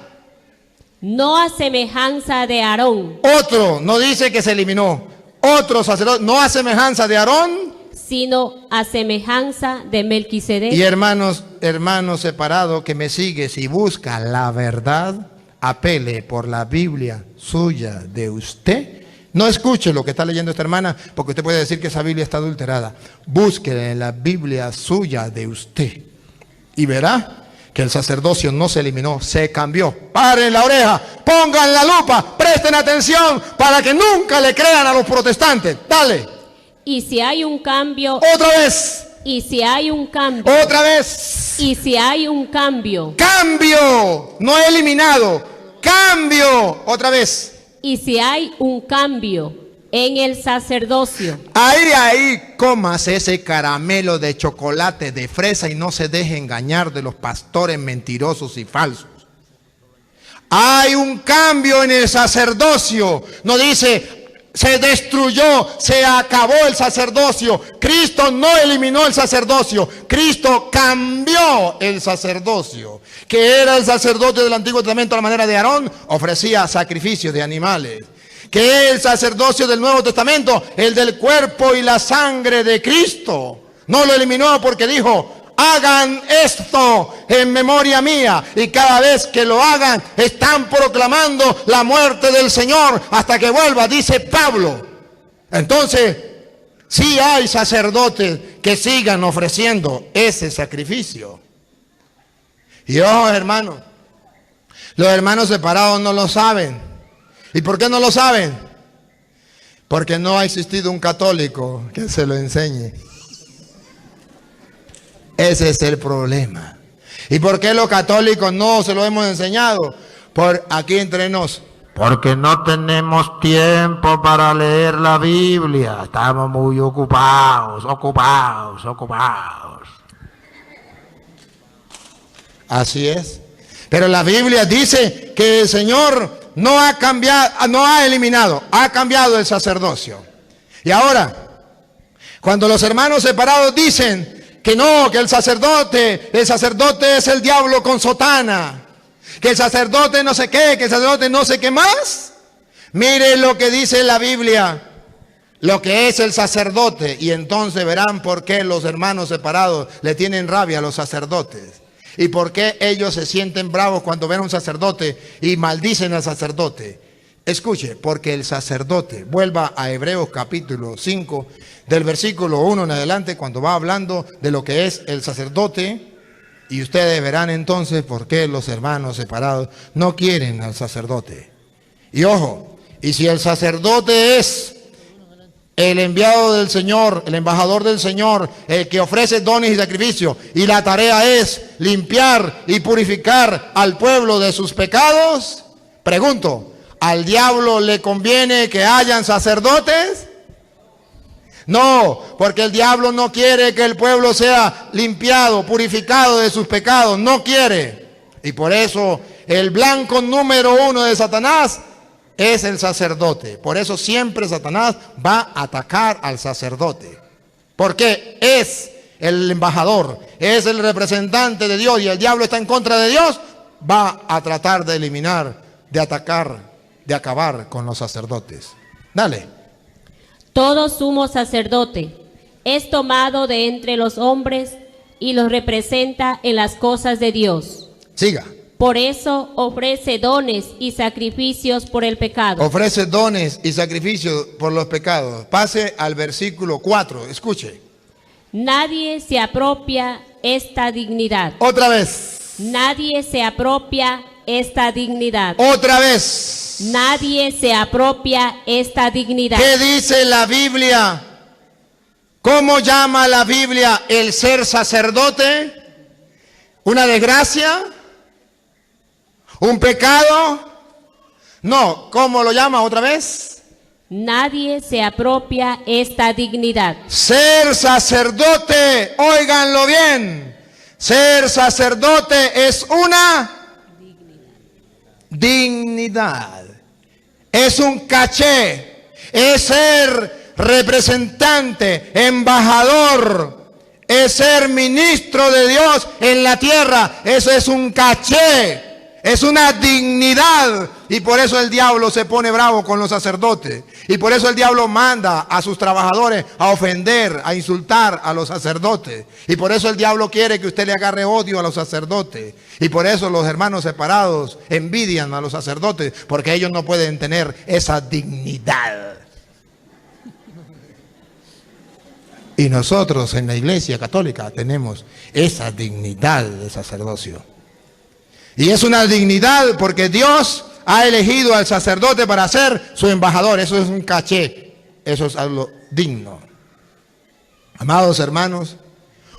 [SPEAKER 2] no a semejanza de Aarón,
[SPEAKER 1] Otro, no dice que se eliminó. Otro sacerdote, no a semejanza de Aarón.
[SPEAKER 2] sino a semejanza de Melquisedec?
[SPEAKER 1] Y hermanos separados que me sigue, si busca la verdad, apele por la Biblia suya de usted. No escuche lo que está leyendo esta hermana, porque usted puede decir que esa Biblia está adulterada. Busque en la Biblia suya de usted y verá que el sacerdocio no se eliminó, se cambió. Paren la oreja, pongan la lupa, presten atención para que nunca le crean a los protestantes. Dale,
[SPEAKER 2] Y si hay un cambio,
[SPEAKER 1] otra vez,
[SPEAKER 2] y si hay un cambio,
[SPEAKER 1] otra vez.
[SPEAKER 2] y si hay un cambio,
[SPEAKER 1] Cambio, no eliminado, cambio, otra vez.
[SPEAKER 2] y si hay un cambio en el sacerdocio,
[SPEAKER 1] Ahí, comas ese caramelo de chocolate de fresa y no se deje engañar de los pastores mentirosos y falsos. Hay un cambio en el sacerdocio. No dice, se destruyó, se acabó el sacerdocio. Cristo no eliminó el sacerdocio. Cristo cambió el sacerdocio. Que era el sacerdote del Antiguo Testamento a la manera de Aarón, ofrecía sacrificios de animales. Que el sacerdocio del Nuevo Testamento, el del cuerpo y la sangre de Cristo, no lo eliminó porque dijo, hagan esto en memoria mía. Y cada vez que lo hagan, están proclamando la muerte del Señor hasta que vuelva, dice Pablo. Entonces, sí hay sacerdotes que sigan ofreciendo ese sacrificio. Y ojo, hermanos, los hermanos separados no lo saben. ¿Y por qué no lo saben? Porque no ha existido un católico que se lo enseñe. Ese es el problema. ¿Y por qué los católicos no se lo hemos enseñado? Por aquí entre nos. Porque no tenemos tiempo para leer la Biblia. Estamos muy ocupados. Así es. Pero la Biblia dice que el Señor no ha cambiado, no ha eliminado, ha cambiado el sacerdocio. Y ahora, cuando los hermanos separados dicen que no, que el sacerdote es el diablo con sotana, que el sacerdote no sé qué, que el sacerdote no sé qué más, mire lo que dice la Biblia, lo que es el sacerdote, y entonces verán por qué los hermanos separados le tienen rabia a los sacerdotes. ¿Y por qué ellos se sienten bravos cuando ven a un sacerdote y maldicen al sacerdote? Escuche, porque el sacerdote, vuelva a Hebreos capítulo 5, del versículo 1 en adelante, cuando va hablando de lo que es el sacerdote, y ustedes verán entonces por qué los hermanos separados no quieren al sacerdote. Y ojo, y si el sacerdote es el enviado del Señor, el embajador del Señor, el que ofrece dones y sacrificios, y la tarea es limpiar y purificar al pueblo de sus pecados, pregunto, ¿al diablo le conviene que hayan sacerdotes? No, porque el diablo no quiere que el pueblo sea limpiado, purificado de sus pecados, no quiere. Y por eso el blanco número 1 de Satanás es el sacerdote. Por eso siempre Satanás va a atacar al sacerdote. Porque es el embajador, es el representante de Dios y el diablo está en contra de Dios. Va a tratar de eliminar, de atacar, de acabar con los sacerdotes. Dale.
[SPEAKER 2] todo sumo sacerdote es tomado de entre los hombres y los representa en las cosas de Dios.
[SPEAKER 1] Siga.
[SPEAKER 2] Por eso ofrece dones y sacrificios por el pecado.
[SPEAKER 1] Ofrece dones y sacrificios por los pecados. Pase al versículo 4, escuche.
[SPEAKER 2] Nadie se apropia esta dignidad.
[SPEAKER 1] Otra vez.
[SPEAKER 2] Nadie se apropia esta dignidad.
[SPEAKER 1] Otra vez.
[SPEAKER 2] Nadie se apropia esta dignidad.
[SPEAKER 1] ¿Qué dice la Biblia? ¿Cómo llama la Biblia el ser sacerdote? ¿Una desgracia? ¿Un pecado? No, ¿cómo lo llama otra vez?
[SPEAKER 2] Nadie se apropia esta dignidad.
[SPEAKER 1] Ser sacerdote, óiganlo bien, ser sacerdote es una dignidad. Es un caché, es ser representante, embajador, es ser ministro de Dios en la tierra. Eso es un caché. Es una dignidad, y por eso el diablo se pone bravo con los sacerdotes. Y por eso el diablo manda a sus trabajadores a ofender, a insultar a los sacerdotes. Y por eso el diablo quiere que usted le agarre odio a los sacerdotes. Y por eso los hermanos separados envidian a los sacerdotes, porque ellos no pueden tener esa dignidad. Y nosotros en la Iglesia Católica tenemos esa dignidad de sacerdocio. Y es una dignidad porque Dios ha elegido al sacerdote para ser su embajador. Eso es un caché. Eso es algo digno. Amados hermanos,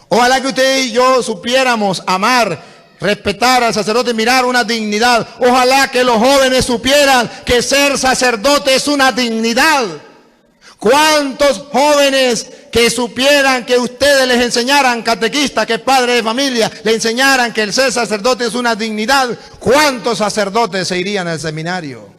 [SPEAKER 1] ojalá que usted y yo supiéramos amar, respetar al sacerdote, mirar una dignidad. Ojalá que los jóvenes supieran que ser sacerdote es una dignidad. ¿Cuántos jóvenes que supieran, que ustedes les enseñaran, catequistas, que padres de familia, le enseñaran que el ser sacerdote es una dignidad? ¿Cuántos sacerdotes se irían al seminario?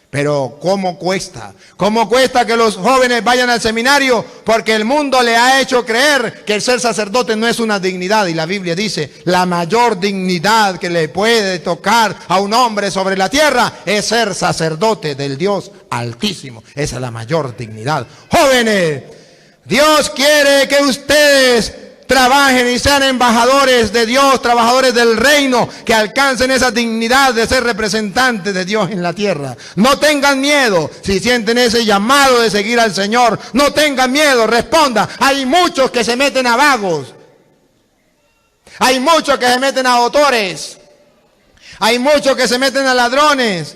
[SPEAKER 1] Pero ¿cómo cuesta? ¿Cómo cuesta que los jóvenes vayan al seminario? Porque el mundo le ha hecho creer que el ser sacerdote no es una dignidad. Y la Biblia dice, la mayor dignidad que le puede tocar a un hombre sobre la tierra es ser sacerdote del Dios Altísimo. Esa es la mayor dignidad. Jóvenes, Dios quiere que ustedes trabajen y sean embajadores de Dios, trabajadores del reino, que alcancen esa dignidad de ser representantes de Dios en la tierra. No tengan miedo si sienten ese llamado de seguir al Señor. No tengan miedo, responda. Hay muchos que se meten a vagos. Hay muchos que se meten a autores. Hay muchos que se meten a ladrones.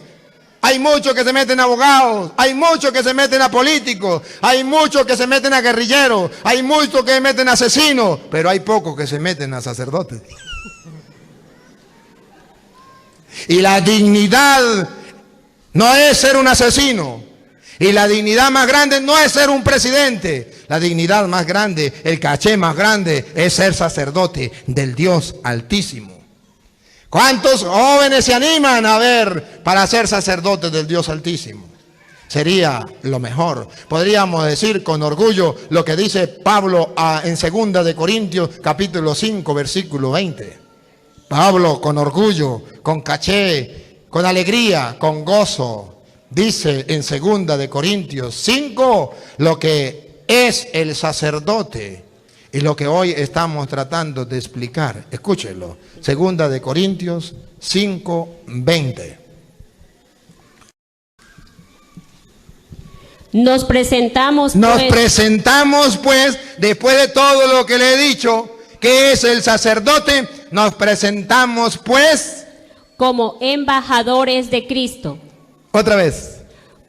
[SPEAKER 1] Hay muchos que se meten a abogados, hay muchos que se meten a políticos, hay muchos que se meten a guerrilleros, hay muchos que se meten a asesinos, pero hay pocos que se meten a sacerdotes. Y la dignidad no es ser un asesino, y la dignidad más grande no es ser un presidente. La dignidad más grande, el caché más grande es ser sacerdote del Dios Altísimo. ¿Cuántos jóvenes se animan a ver para ser sacerdotes del Dios Altísimo? Sería lo mejor. Podríamos decir con orgullo lo que dice Pablo en 2 de Corintios capítulo 5 versículo 20. Pablo con orgullo, con caché, con alegría, con gozo, dice en 2 de Corintios 5 lo que es el sacerdote. Y lo que hoy estamos tratando de explicar, escúchenlo, 2 de Corintios 5:20.
[SPEAKER 2] Nos presentamos
[SPEAKER 1] pues, después de todo lo que le he dicho, que es el sacerdote, nos presentamos pues
[SPEAKER 2] como embajadores de Cristo.
[SPEAKER 1] Otra vez.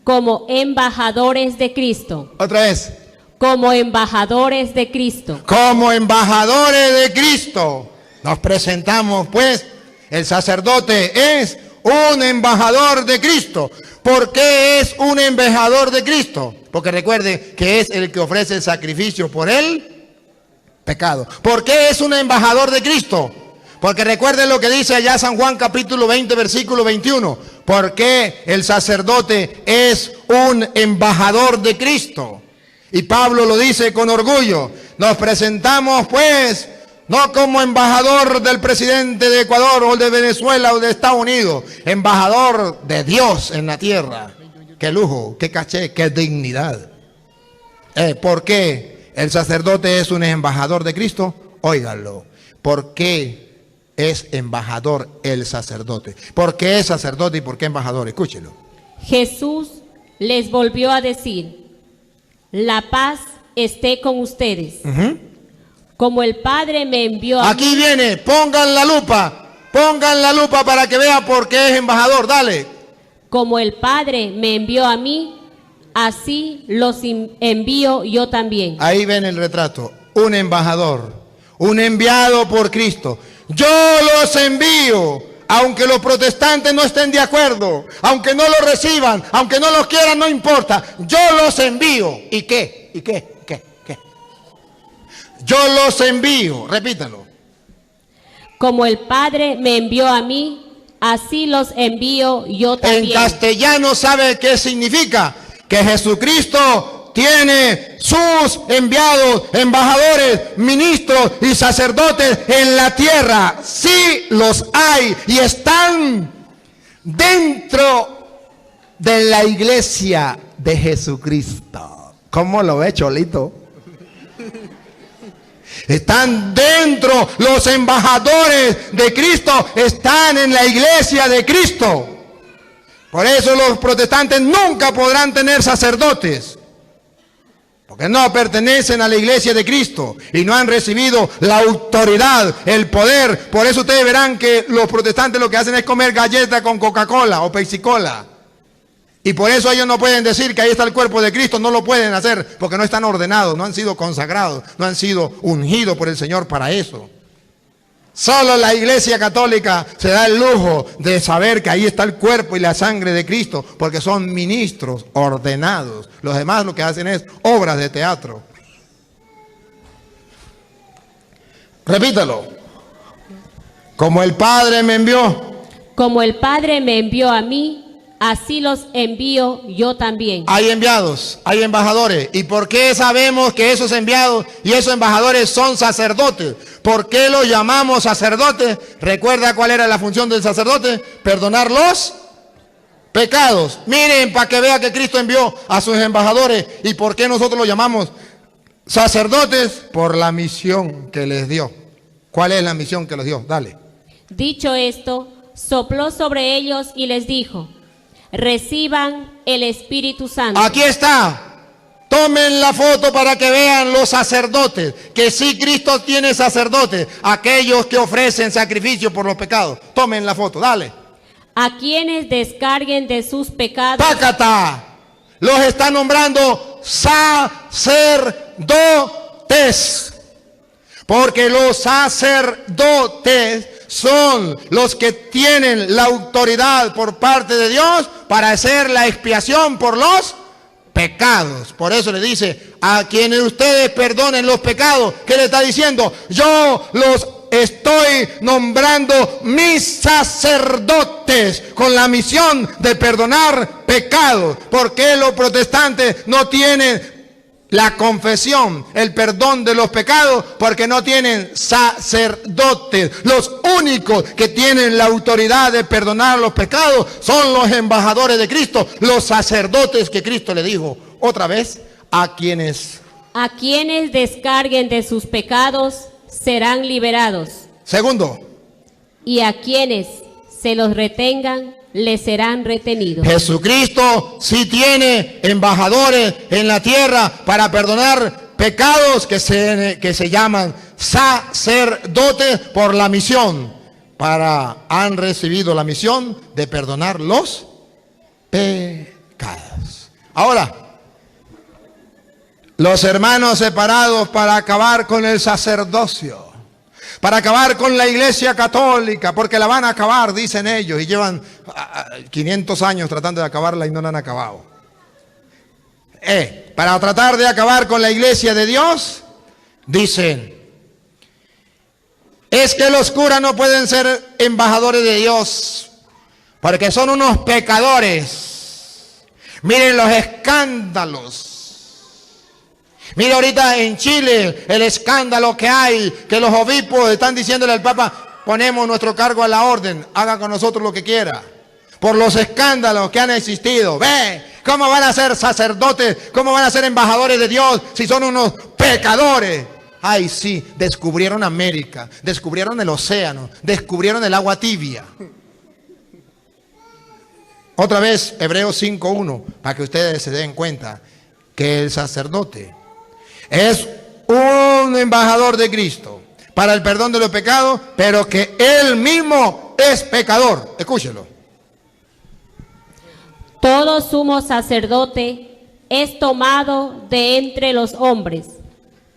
[SPEAKER 2] Como embajadores de Cristo.
[SPEAKER 1] Otra vez.
[SPEAKER 2] Como embajadores de Cristo.
[SPEAKER 1] Como embajadores de Cristo. Nos presentamos pues. El sacerdote es un embajador de Cristo. ¿Por qué es un embajador de Cristo? Porque recuerde que es el que ofrece el sacrificio por el pecado. ¿Por qué es un embajador de Cristo? Porque recuerden lo que dice allá San Juan capítulo 20 versículo 21. Porque el sacerdote es un embajador de Cristo. Y Pablo lo dice con orgullo. Nos presentamos pues, no como embajador del presidente de Ecuador o de Venezuela o de Estados Unidos. Embajador de Dios en la tierra. Qué lujo, qué caché, qué dignidad. ¿Por qué el sacerdote es un embajador de Cristo? Óiganlo. ¿Por qué es embajador el sacerdote? ¿Por qué es sacerdote y por qué embajador? Escúchelo.
[SPEAKER 2] Jesús les volvió a decir: la paz esté con ustedes. Como el Padre me envió a
[SPEAKER 1] Aquí viene, pongan la lupa para que vea por qué es embajador, dale.
[SPEAKER 2] Como el Padre me envió a mí, así los envío yo también.
[SPEAKER 1] Ahí ven el retrato, un embajador, un enviado por Cristo. Yo los envío aunque los protestantes no estén de acuerdo, aunque no lo reciban, aunque no los quieran, no importa, yo los envío. ¿Y qué? ¿Y qué? ¿Qué? ¿Qué? Yo los envío, repítalo.
[SPEAKER 2] Como el Padre me envió a mí, así los envío yo también.
[SPEAKER 1] En castellano, ¿sabe qué significa? Que Jesucristo tiene sus enviados, embajadores, ministros y sacerdotes en la tierra. Sí los hay y están dentro de la iglesia de Jesucristo. ¿Cómo lo ve, Cholito? Están dentro, los embajadores de Cristo están en la iglesia de Cristo. Por eso los protestantes nunca podrán tener sacerdotes, porque no pertenecen a la iglesia de Cristo y no han recibido la autoridad, el poder. Por eso ustedes verán que los protestantes lo que hacen es comer galletas con Coca-Cola o Pepsi-Cola. Y por eso ellos no pueden decir que ahí está el cuerpo de Cristo, no lo pueden hacer, porque no están ordenados, no han sido consagrados, no han sido ungidos por el Señor para eso. Solo la iglesia católica se da el lujo de saber que ahí está el cuerpo y la sangre de Cristo, porque son ministros ordenados. Los demás lo que hacen es obras de teatro. Repítalo. Como el Padre me envió.
[SPEAKER 2] Como el Padre me envió a mí, así los envío yo también.
[SPEAKER 1] Hay enviados, hay embajadores. ¿Y por qué sabemos que esos enviados y esos embajadores son sacerdotes? ¿Por qué los llamamos sacerdotes? ¿Recuerda cuál era la función del sacerdote? Perdonar los pecados. Miren, para que vea que Cristo envió a sus embajadores. ¿Y por qué nosotros los llamamos sacerdotes? Por la misión que les dio. ¿Cuál es la misión que les dio? Dale.
[SPEAKER 2] Dicho esto, sopló sobre ellos y les dijo: reciban el Espíritu Santo.
[SPEAKER 1] Aquí está. Tomen la foto para que vean los sacerdotes, que sí Cristo tiene sacerdotes, aquellos que ofrecen sacrificio por los pecados. Tomen la foto, dale.
[SPEAKER 2] A quienes descarguen de sus pecados.
[SPEAKER 1] ¡Pácata! Los está nombrando sacerdotes, porque los sacerdotes son los que tienen la autoridad por parte de Dios para hacer la expiación por los pecados. Por eso le dice, a quienes ustedes perdonen los pecados, ¿qué le está diciendo? Yo los estoy nombrando mis sacerdotes con la misión de perdonar pecados. ¿Por qué los protestantes no tienen la confesión, el perdón de los pecados? Porque no tienen sacerdotes. Los únicos que tienen la autoridad de perdonar los pecados son los embajadores de Cristo, los sacerdotes que Cristo le dijo otra vez, a quienes
[SPEAKER 2] descarguen de sus pecados serán liberados.
[SPEAKER 1] Segundo,
[SPEAKER 2] y a quienes se los retengan les serán retenidos.
[SPEAKER 1] Jesucristo sí tiene embajadores en la tierra para perdonar pecados que se llaman sacerdotes por la misión. Han recibido la misión de perdonar los pecados. Ahora, los hermanos separados para acabar con el sacerdocio, para acabar con la iglesia católica, porque la van a acabar, dicen ellos, y llevan 500 años tratando de acabarla y no la han acabado. Para tratar de acabar con la iglesia de Dios, dicen, es que los curas no pueden ser embajadores de Dios, porque son unos pecadores. Miren los escándalos. Mira ahorita en Chile el escándalo que hay, que los obispos están diciéndole al Papa, ponemos nuestro cargo a la orden, haga con nosotros lo que quiera. Por los escándalos que han existido. Ve, ¿cómo van a ser sacerdotes? ¿Cómo van a ser embajadores de Dios si son unos pecadores? Ay, sí, descubrieron América, descubrieron el océano, descubrieron el agua tibia. Otra vez, Hebreos 5:1, para que ustedes se den cuenta que el sacerdote es un embajador de Cristo para el perdón de los pecados, pero que él mismo es pecador. Escúchelo.
[SPEAKER 2] Todo sumo sacerdote es tomado de entre los hombres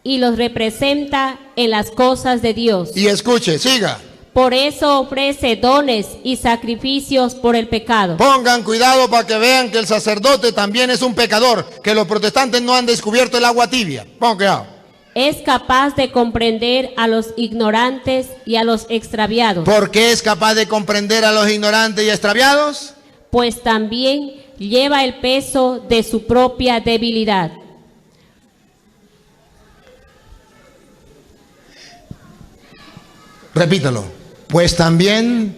[SPEAKER 2] y los representa en las cosas de Dios.
[SPEAKER 1] Y escuche, siga.
[SPEAKER 2] Por eso ofrece dones y sacrificios por el pecado.
[SPEAKER 1] Pongan cuidado para que vean que el sacerdote también es un pecador, que los protestantes no han descubierto el agua tibia. Pongan cuidado.
[SPEAKER 2] Es capaz de comprender a los ignorantes y a los extraviados.
[SPEAKER 1] ¿Por qué es capaz de comprender a los ignorantes y extraviados?
[SPEAKER 2] Pues también lleva el peso de su propia debilidad.
[SPEAKER 1] Repítalo. Pues también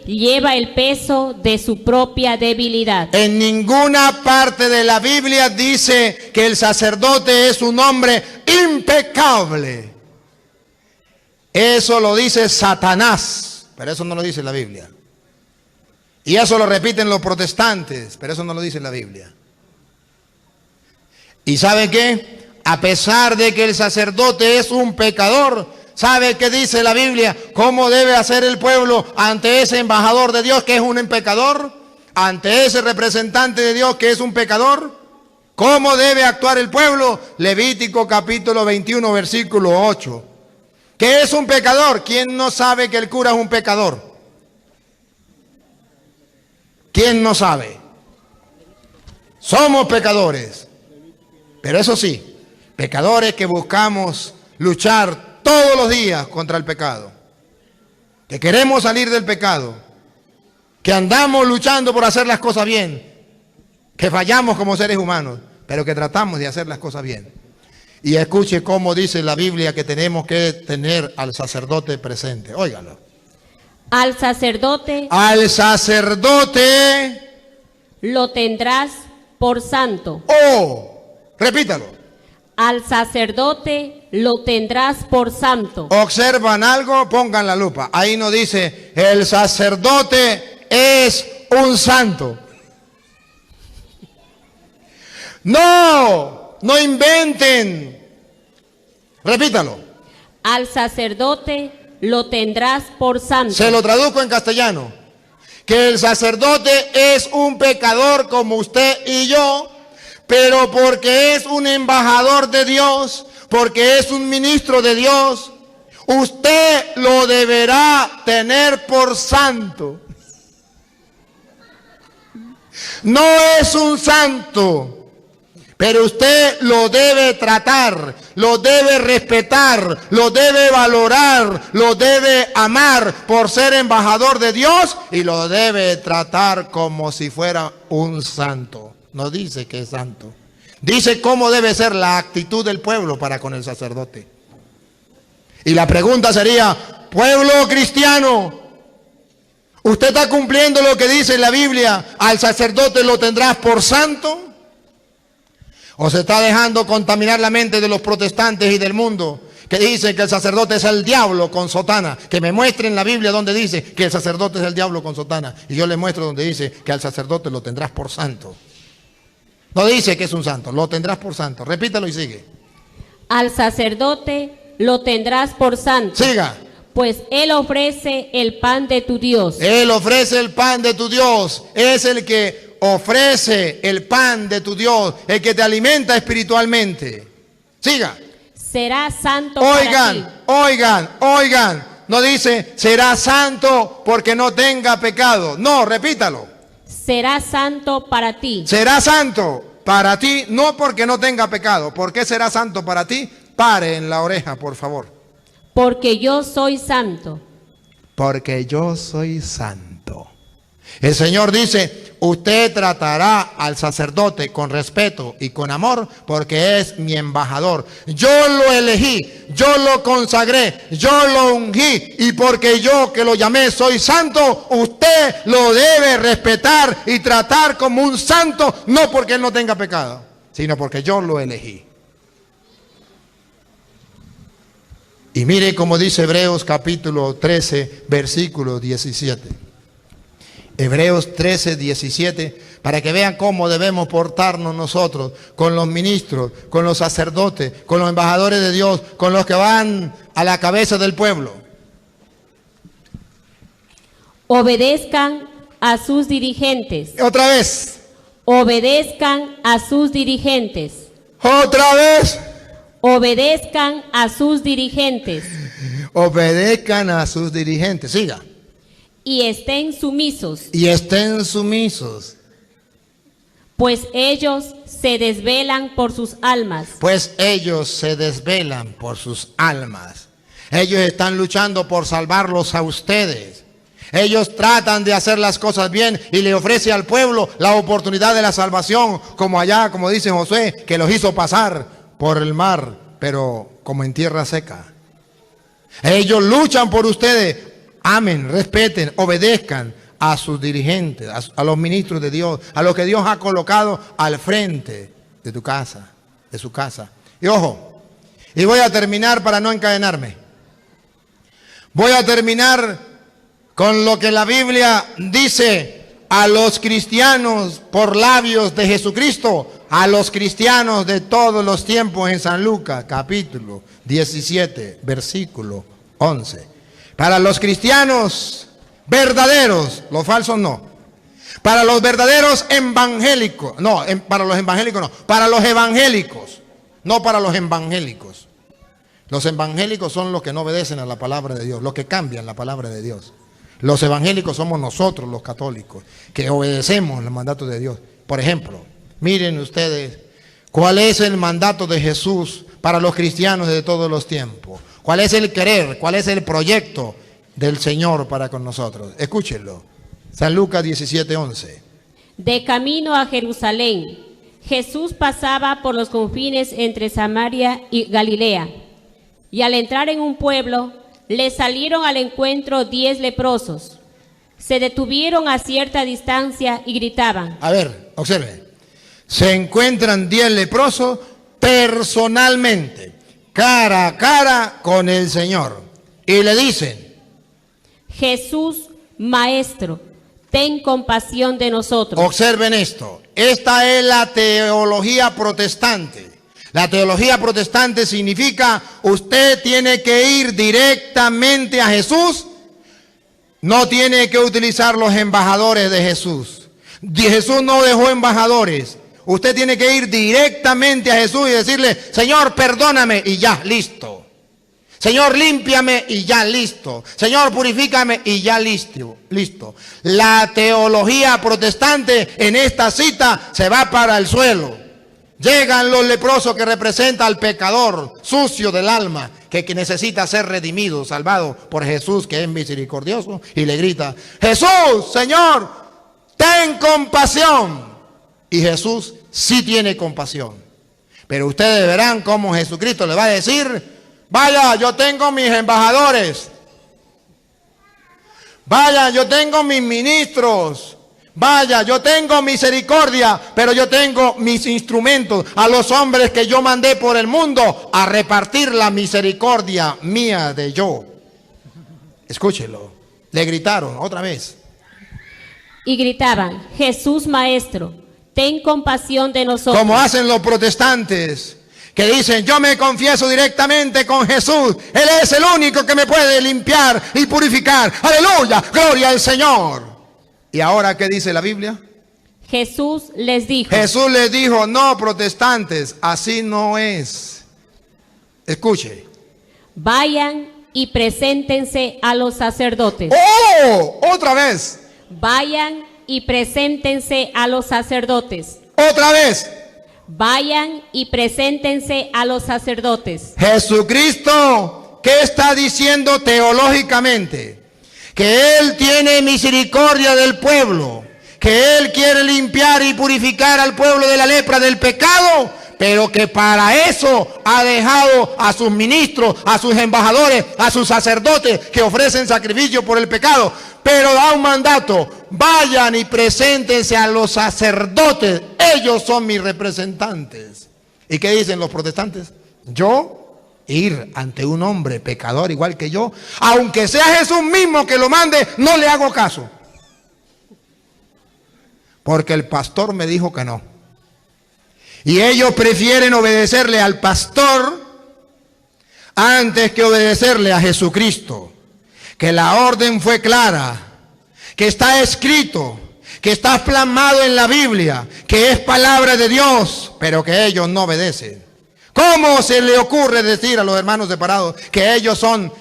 [SPEAKER 2] lleva el peso de su propia debilidad.
[SPEAKER 1] en ninguna parte de la Biblia dice que el sacerdote es un hombre impecable. Eso lo dice Satanás, pero eso no lo dice la Biblia. Y eso lo repiten los protestantes, pero eso no lo dice la Biblia. ¿Y sabe qué? A pesar de que el sacerdote es un pecador, ¿sabe qué dice la Biblia? ¿Cómo debe hacer el pueblo ante ese embajador de Dios que es un pecador? Ante ese representante de Dios que es un pecador. ¿Cómo debe actuar el pueblo? Levítico capítulo 21, versículo 8. ¿Qué es un pecador? ¿Quién no sabe que el cura es un pecador? ¿Quién no sabe? Somos pecadores. Pero eso sí, pecadores que buscamos luchar todos los días contra el pecado, que queremos salir del pecado, que andamos luchando por hacer las cosas bien, que fallamos como seres humanos, pero que tratamos de hacer las cosas bien. Y escuche cómo dice la Biblia que tenemos que tener al sacerdote presente. Óigalo.
[SPEAKER 2] Al sacerdote lo tendrás por santo.
[SPEAKER 1] Repítalo.
[SPEAKER 2] Al sacerdote lo tendrás por santo.
[SPEAKER 1] ¿Observan algo? Pongan la lupa. Ahí no dice, el sacerdote es un santo. No, no inventen. Repítalo.
[SPEAKER 2] Al sacerdote lo tendrás por santo.
[SPEAKER 1] Se lo traduzco en castellano. Que el sacerdote es un pecador como usted y yo, pero porque es un embajador de Dios, porque es un ministro de Dios, usted lo deberá tener por santo. No es un santo, pero usted lo debe tratar, lo debe respetar, lo debe valorar, lo debe amar por ser embajador de Dios y lo debe tratar como si fuera un santo. No dice que es santo. Dice cómo debe ser la actitud del pueblo para con el sacerdote. Y la pregunta sería, pueblo cristiano, ¿usted está cumpliendo lo que dice la Biblia? ¿Al sacerdote lo tendrás por santo? ¿O se está dejando contaminar la mente de los protestantes y del mundo que dicen que el sacerdote es el diablo con sotana? Que me muestren la Biblia donde dice que el sacerdote es el diablo con sotana. Y yo les muestro donde dice que al sacerdote lo tendrás por santo. No dice que es un santo, lo tendrás por santo. Repítalo y sigue.
[SPEAKER 2] Al sacerdote lo tendrás por santo.
[SPEAKER 1] Siga.
[SPEAKER 2] Pues él ofrece el pan de tu Dios.
[SPEAKER 1] Él ofrece el pan de tu Dios. Es el que ofrece el pan de tu Dios, el que te alimenta espiritualmente. Siga.
[SPEAKER 2] Será santo para ti.
[SPEAKER 1] Oigan. No dice, será santo porque no tenga pecado. No, repítalo.
[SPEAKER 2] Será santo para ti.
[SPEAKER 1] Será santo para ti, no porque no tenga pecado. ¿Por qué será santo para ti? Pare en la oreja, por favor.
[SPEAKER 2] Porque yo soy santo.
[SPEAKER 1] Porque yo soy santo. El Señor dice, usted tratará al sacerdote con respeto y con amor porque es mi embajador. Yo lo elegí, yo lo consagré, yo lo ungí y porque yo que lo llamé soy santo, usted lo debe respetar y tratar como un santo, no porque él no tenga pecado, sino porque yo lo elegí. Y mire cómo dice Hebreos capítulo 13, versículo 17. Hebreos 13, 17, para que vean cómo debemos portarnos nosotros con los ministros, con los sacerdotes, con los embajadores de Dios, con los que van a la cabeza del pueblo.
[SPEAKER 2] Obedezcan a sus dirigentes.
[SPEAKER 1] Otra vez.
[SPEAKER 2] Obedezcan a sus dirigentes.
[SPEAKER 1] Otra vez.
[SPEAKER 2] Obedezcan a sus dirigentes.
[SPEAKER 1] obedezcan a sus dirigentes. Siga.
[SPEAKER 2] Y estén sumisos,
[SPEAKER 1] Y estén sumisos,
[SPEAKER 2] pues ellos se desvelan por sus almas.
[SPEAKER 1] pues ellos se desvelan por sus almas. Ellos están luchando por salvarlos a ustedes. Ellos tratan de hacer las cosas bien y le ofrece al pueblo la oportunidad de la salvación, como allá, como dice Josué, que los hizo pasar por el mar, pero como en tierra seca. Ellos luchan por ustedes. Amen, respeten, obedezcan a sus dirigentes, a los ministros de Dios, a los que Dios ha colocado al frente de tu casa, de su casa. Y ojo, y voy a terminar para no encadenarme. Voy a terminar con lo que la Biblia dice a los cristianos por labios de Jesucristo, a los cristianos de todos los tiempos en San Lucas, capítulo 17, versículo 11. Para los cristianos verdaderos, los falsos no. Para los verdaderos evangélicos, para los evangélicos no. Para los evangélicos, no para los evangélicos. Los evangélicos son los que no obedecen a la palabra de Dios, los que cambian la palabra de Dios. Los evangélicos somos nosotros, los católicos, que obedecemos el mandato de Dios. Por ejemplo, miren ustedes, ¿cuál es el mandato de Jesús para los cristianos de todos los tiempos? ¿Cuál es el querer? ¿Cuál es el proyecto del Señor para con nosotros? Escúchenlo. San Lucas 17:11.
[SPEAKER 2] De camino a Jerusalén, Jesús pasaba por los confines entre Samaria y Galilea. Y al entrar en un pueblo, le salieron al encuentro 10 leprosos. Se detuvieron a cierta distancia y gritaban.
[SPEAKER 1] A ver, observe. Se encuentran 10 leprosos personalmente, cara a cara con el Señor. Y le dicen:
[SPEAKER 2] Jesús, Maestro, ten compasión de nosotros.
[SPEAKER 1] Observen esto. Esta es la teología protestante. La teología protestante significa: usted tiene que ir directamente a Jesús. No tiene que utilizar los embajadores de Jesús. Jesús no dejó embajadores. Usted tiene que ir directamente a Jesús y decirle: Señor, perdóname, y ya, listo. Señor, límpiame, y ya, listo. Señor, purifícame, y ya, listo. La teología protestante en esta cita se va para el suelo. Llegan los leprosos, que representa al pecador sucio del alma, que necesita ser redimido, salvado por Jesús, que es misericordioso, y le grita: Jesús, Señor, ten compasión. Y Jesús sí tiene compasión. Pero ustedes verán cómo Jesucristo le va a decir: vaya, yo tengo mis embajadores. Vaya, yo tengo mis ministros. Vaya, yo tengo misericordia, pero yo tengo mis instrumentos, a los hombres que yo mandé por el mundo a repartir la misericordia mía de yo. Escúchelo. Le gritaron otra vez.
[SPEAKER 2] Y gritaban: Jesús, Maestro, ten compasión de nosotros.
[SPEAKER 1] Como hacen los protestantes, que dicen: yo me confieso directamente con Jesús. Él es el único que me puede limpiar y purificar. Aleluya, gloria al Señor. ¿Y ahora qué dice la Biblia?
[SPEAKER 2] Jesús les dijo.
[SPEAKER 1] Jesús les dijo: no, protestantes, así no es. Escuche.
[SPEAKER 2] Vayan y preséntense a los sacerdotes.
[SPEAKER 1] ¡Oh! Otra vez.
[SPEAKER 2] Vayan y preséntense a los sacerdotes.
[SPEAKER 1] Otra vez.
[SPEAKER 2] Vayan y preséntense a los sacerdotes.
[SPEAKER 1] Jesucristo, ¿qué está diciendo teológicamente? Que Él tiene misericordia del pueblo, que Él quiere limpiar y purificar al pueblo de la lepra del pecado, pero que para eso ha dejado a sus ministros, a sus embajadores, a sus sacerdotes que ofrecen sacrificio por el pecado. Pero da un mandato: vayan y preséntense a los sacerdotes, ellos son mis representantes. ¿Y qué dicen los protestantes? Yo ir ante un hombre pecador igual que yo, aunque sea Jesús mismo que lo mande, no le hago caso, porque el pastor me dijo que no. Y ellos prefieren obedecerle al pastor antes que obedecerle a Jesucristo. Que la orden fue clara, que está escrito, que está plasmado en la Biblia, que es palabra de Dios, pero que ellos no obedecen. ¿Cómo se le ocurre decir a los hermanos separados que ellos son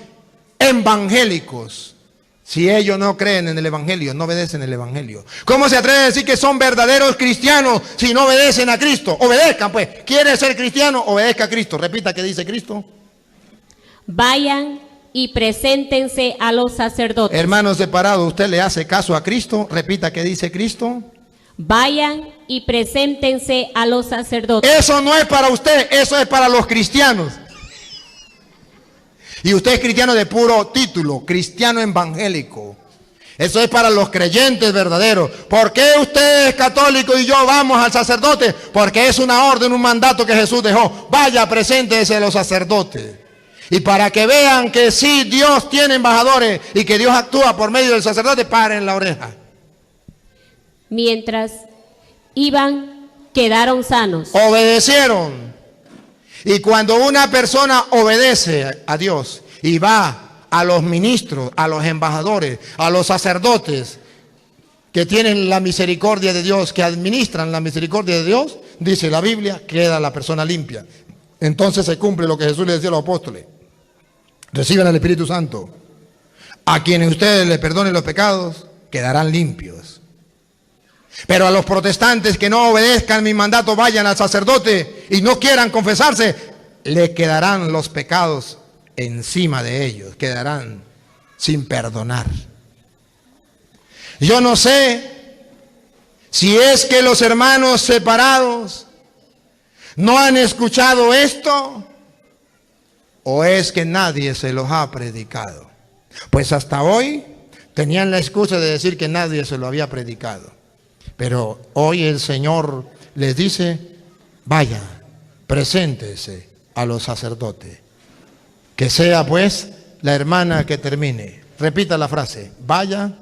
[SPEAKER 1] evangélicos si ellos no creen en el evangelio, no obedecen el evangelio? ¿Cómo se atreve a decir que son verdaderos cristianos si no obedecen a Cristo? Obedezcan pues. ¿Quiere ser cristiano? Obedezca a Cristo. Repita qué dice Cristo.
[SPEAKER 2] Vayan y preséntense a los sacerdotes.
[SPEAKER 1] Hermanos separados, ¿usted le hace caso a Cristo? Repita qué dice Cristo.
[SPEAKER 2] Vayan y preséntense a los sacerdotes.
[SPEAKER 1] Eso no es para usted, eso es para los cristianos. Y usted es cristiano de puro título, cristiano evangélico. Eso es para los creyentes verdaderos. ¿Por qué usted es católico y yo vamos al sacerdote? Porque es una orden, un mandato que Jesús dejó. Vaya, preséntese a los sacerdotes. Y para que vean que sí, Dios tiene embajadores y que Dios actúa por medio del sacerdote, paren la oreja.
[SPEAKER 2] Mientras iban, quedaron sanos.
[SPEAKER 1] Obedecieron. Y cuando una persona obedece a Dios y va a los ministros, a los embajadores, a los sacerdotes que tienen la misericordia de Dios, que administran la misericordia de Dios, dice la Biblia, queda la persona limpia. Entonces se cumple lo que Jesús le decía a los apóstoles. Reciban al Espíritu Santo. A quienes ustedes les perdonen los pecados, quedarán limpios. Pero a los protestantes que no obedezcan mi mandato, vayan al sacerdote y no quieran confesarse, le quedarán los pecados encima de ellos, quedarán sin perdonar. Yo no sé si es que los hermanos separados no han escuchado esto o es que nadie se los ha predicado. Pues hasta hoy tenían la excusa de decir que nadie se lo había predicado. Pero hoy el Señor les dice, vaya, preséntese a los sacerdotes. Que sea pues la hermana que termine. Repita la frase, vayan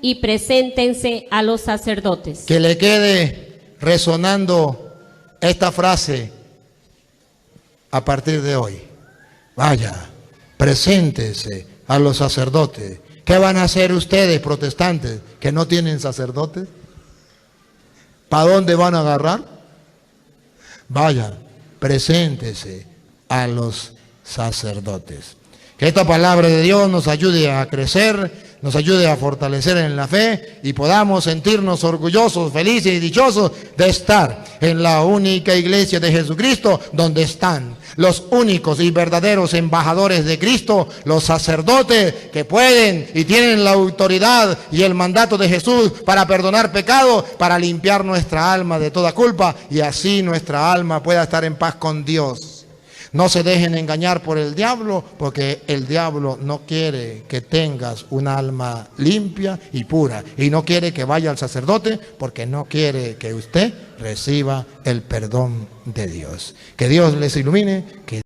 [SPEAKER 2] Y preséntense a los sacerdotes.
[SPEAKER 1] Que le quede resonando esta frase a partir de hoy. Vaya, preséntese a los sacerdotes. ¿Qué van a hacer ustedes, protestantes, que no tienen sacerdotes? ¿Para dónde van a agarrar? Vaya, preséntese a los sacerdotes. Que esta palabra de Dios nos ayude a crecer, nos ayude a fortalecer en la fe y podamos sentirnos orgullosos, felices y dichosos de estar en la única iglesia de Jesucristo, donde están los únicos y verdaderos embajadores de Cristo, los sacerdotes que pueden y tienen la autoridad y el mandato de Jesús para perdonar pecados, para limpiar nuestra alma de toda culpa y así nuestra alma pueda estar en paz con Dios. No se dejen engañar por el diablo, porque el diablo no quiere que tengas un alma limpia y pura. Y no quiere que vaya al sacerdote, porque no quiere que usted reciba el perdón de Dios. Que Dios les ilumine. Que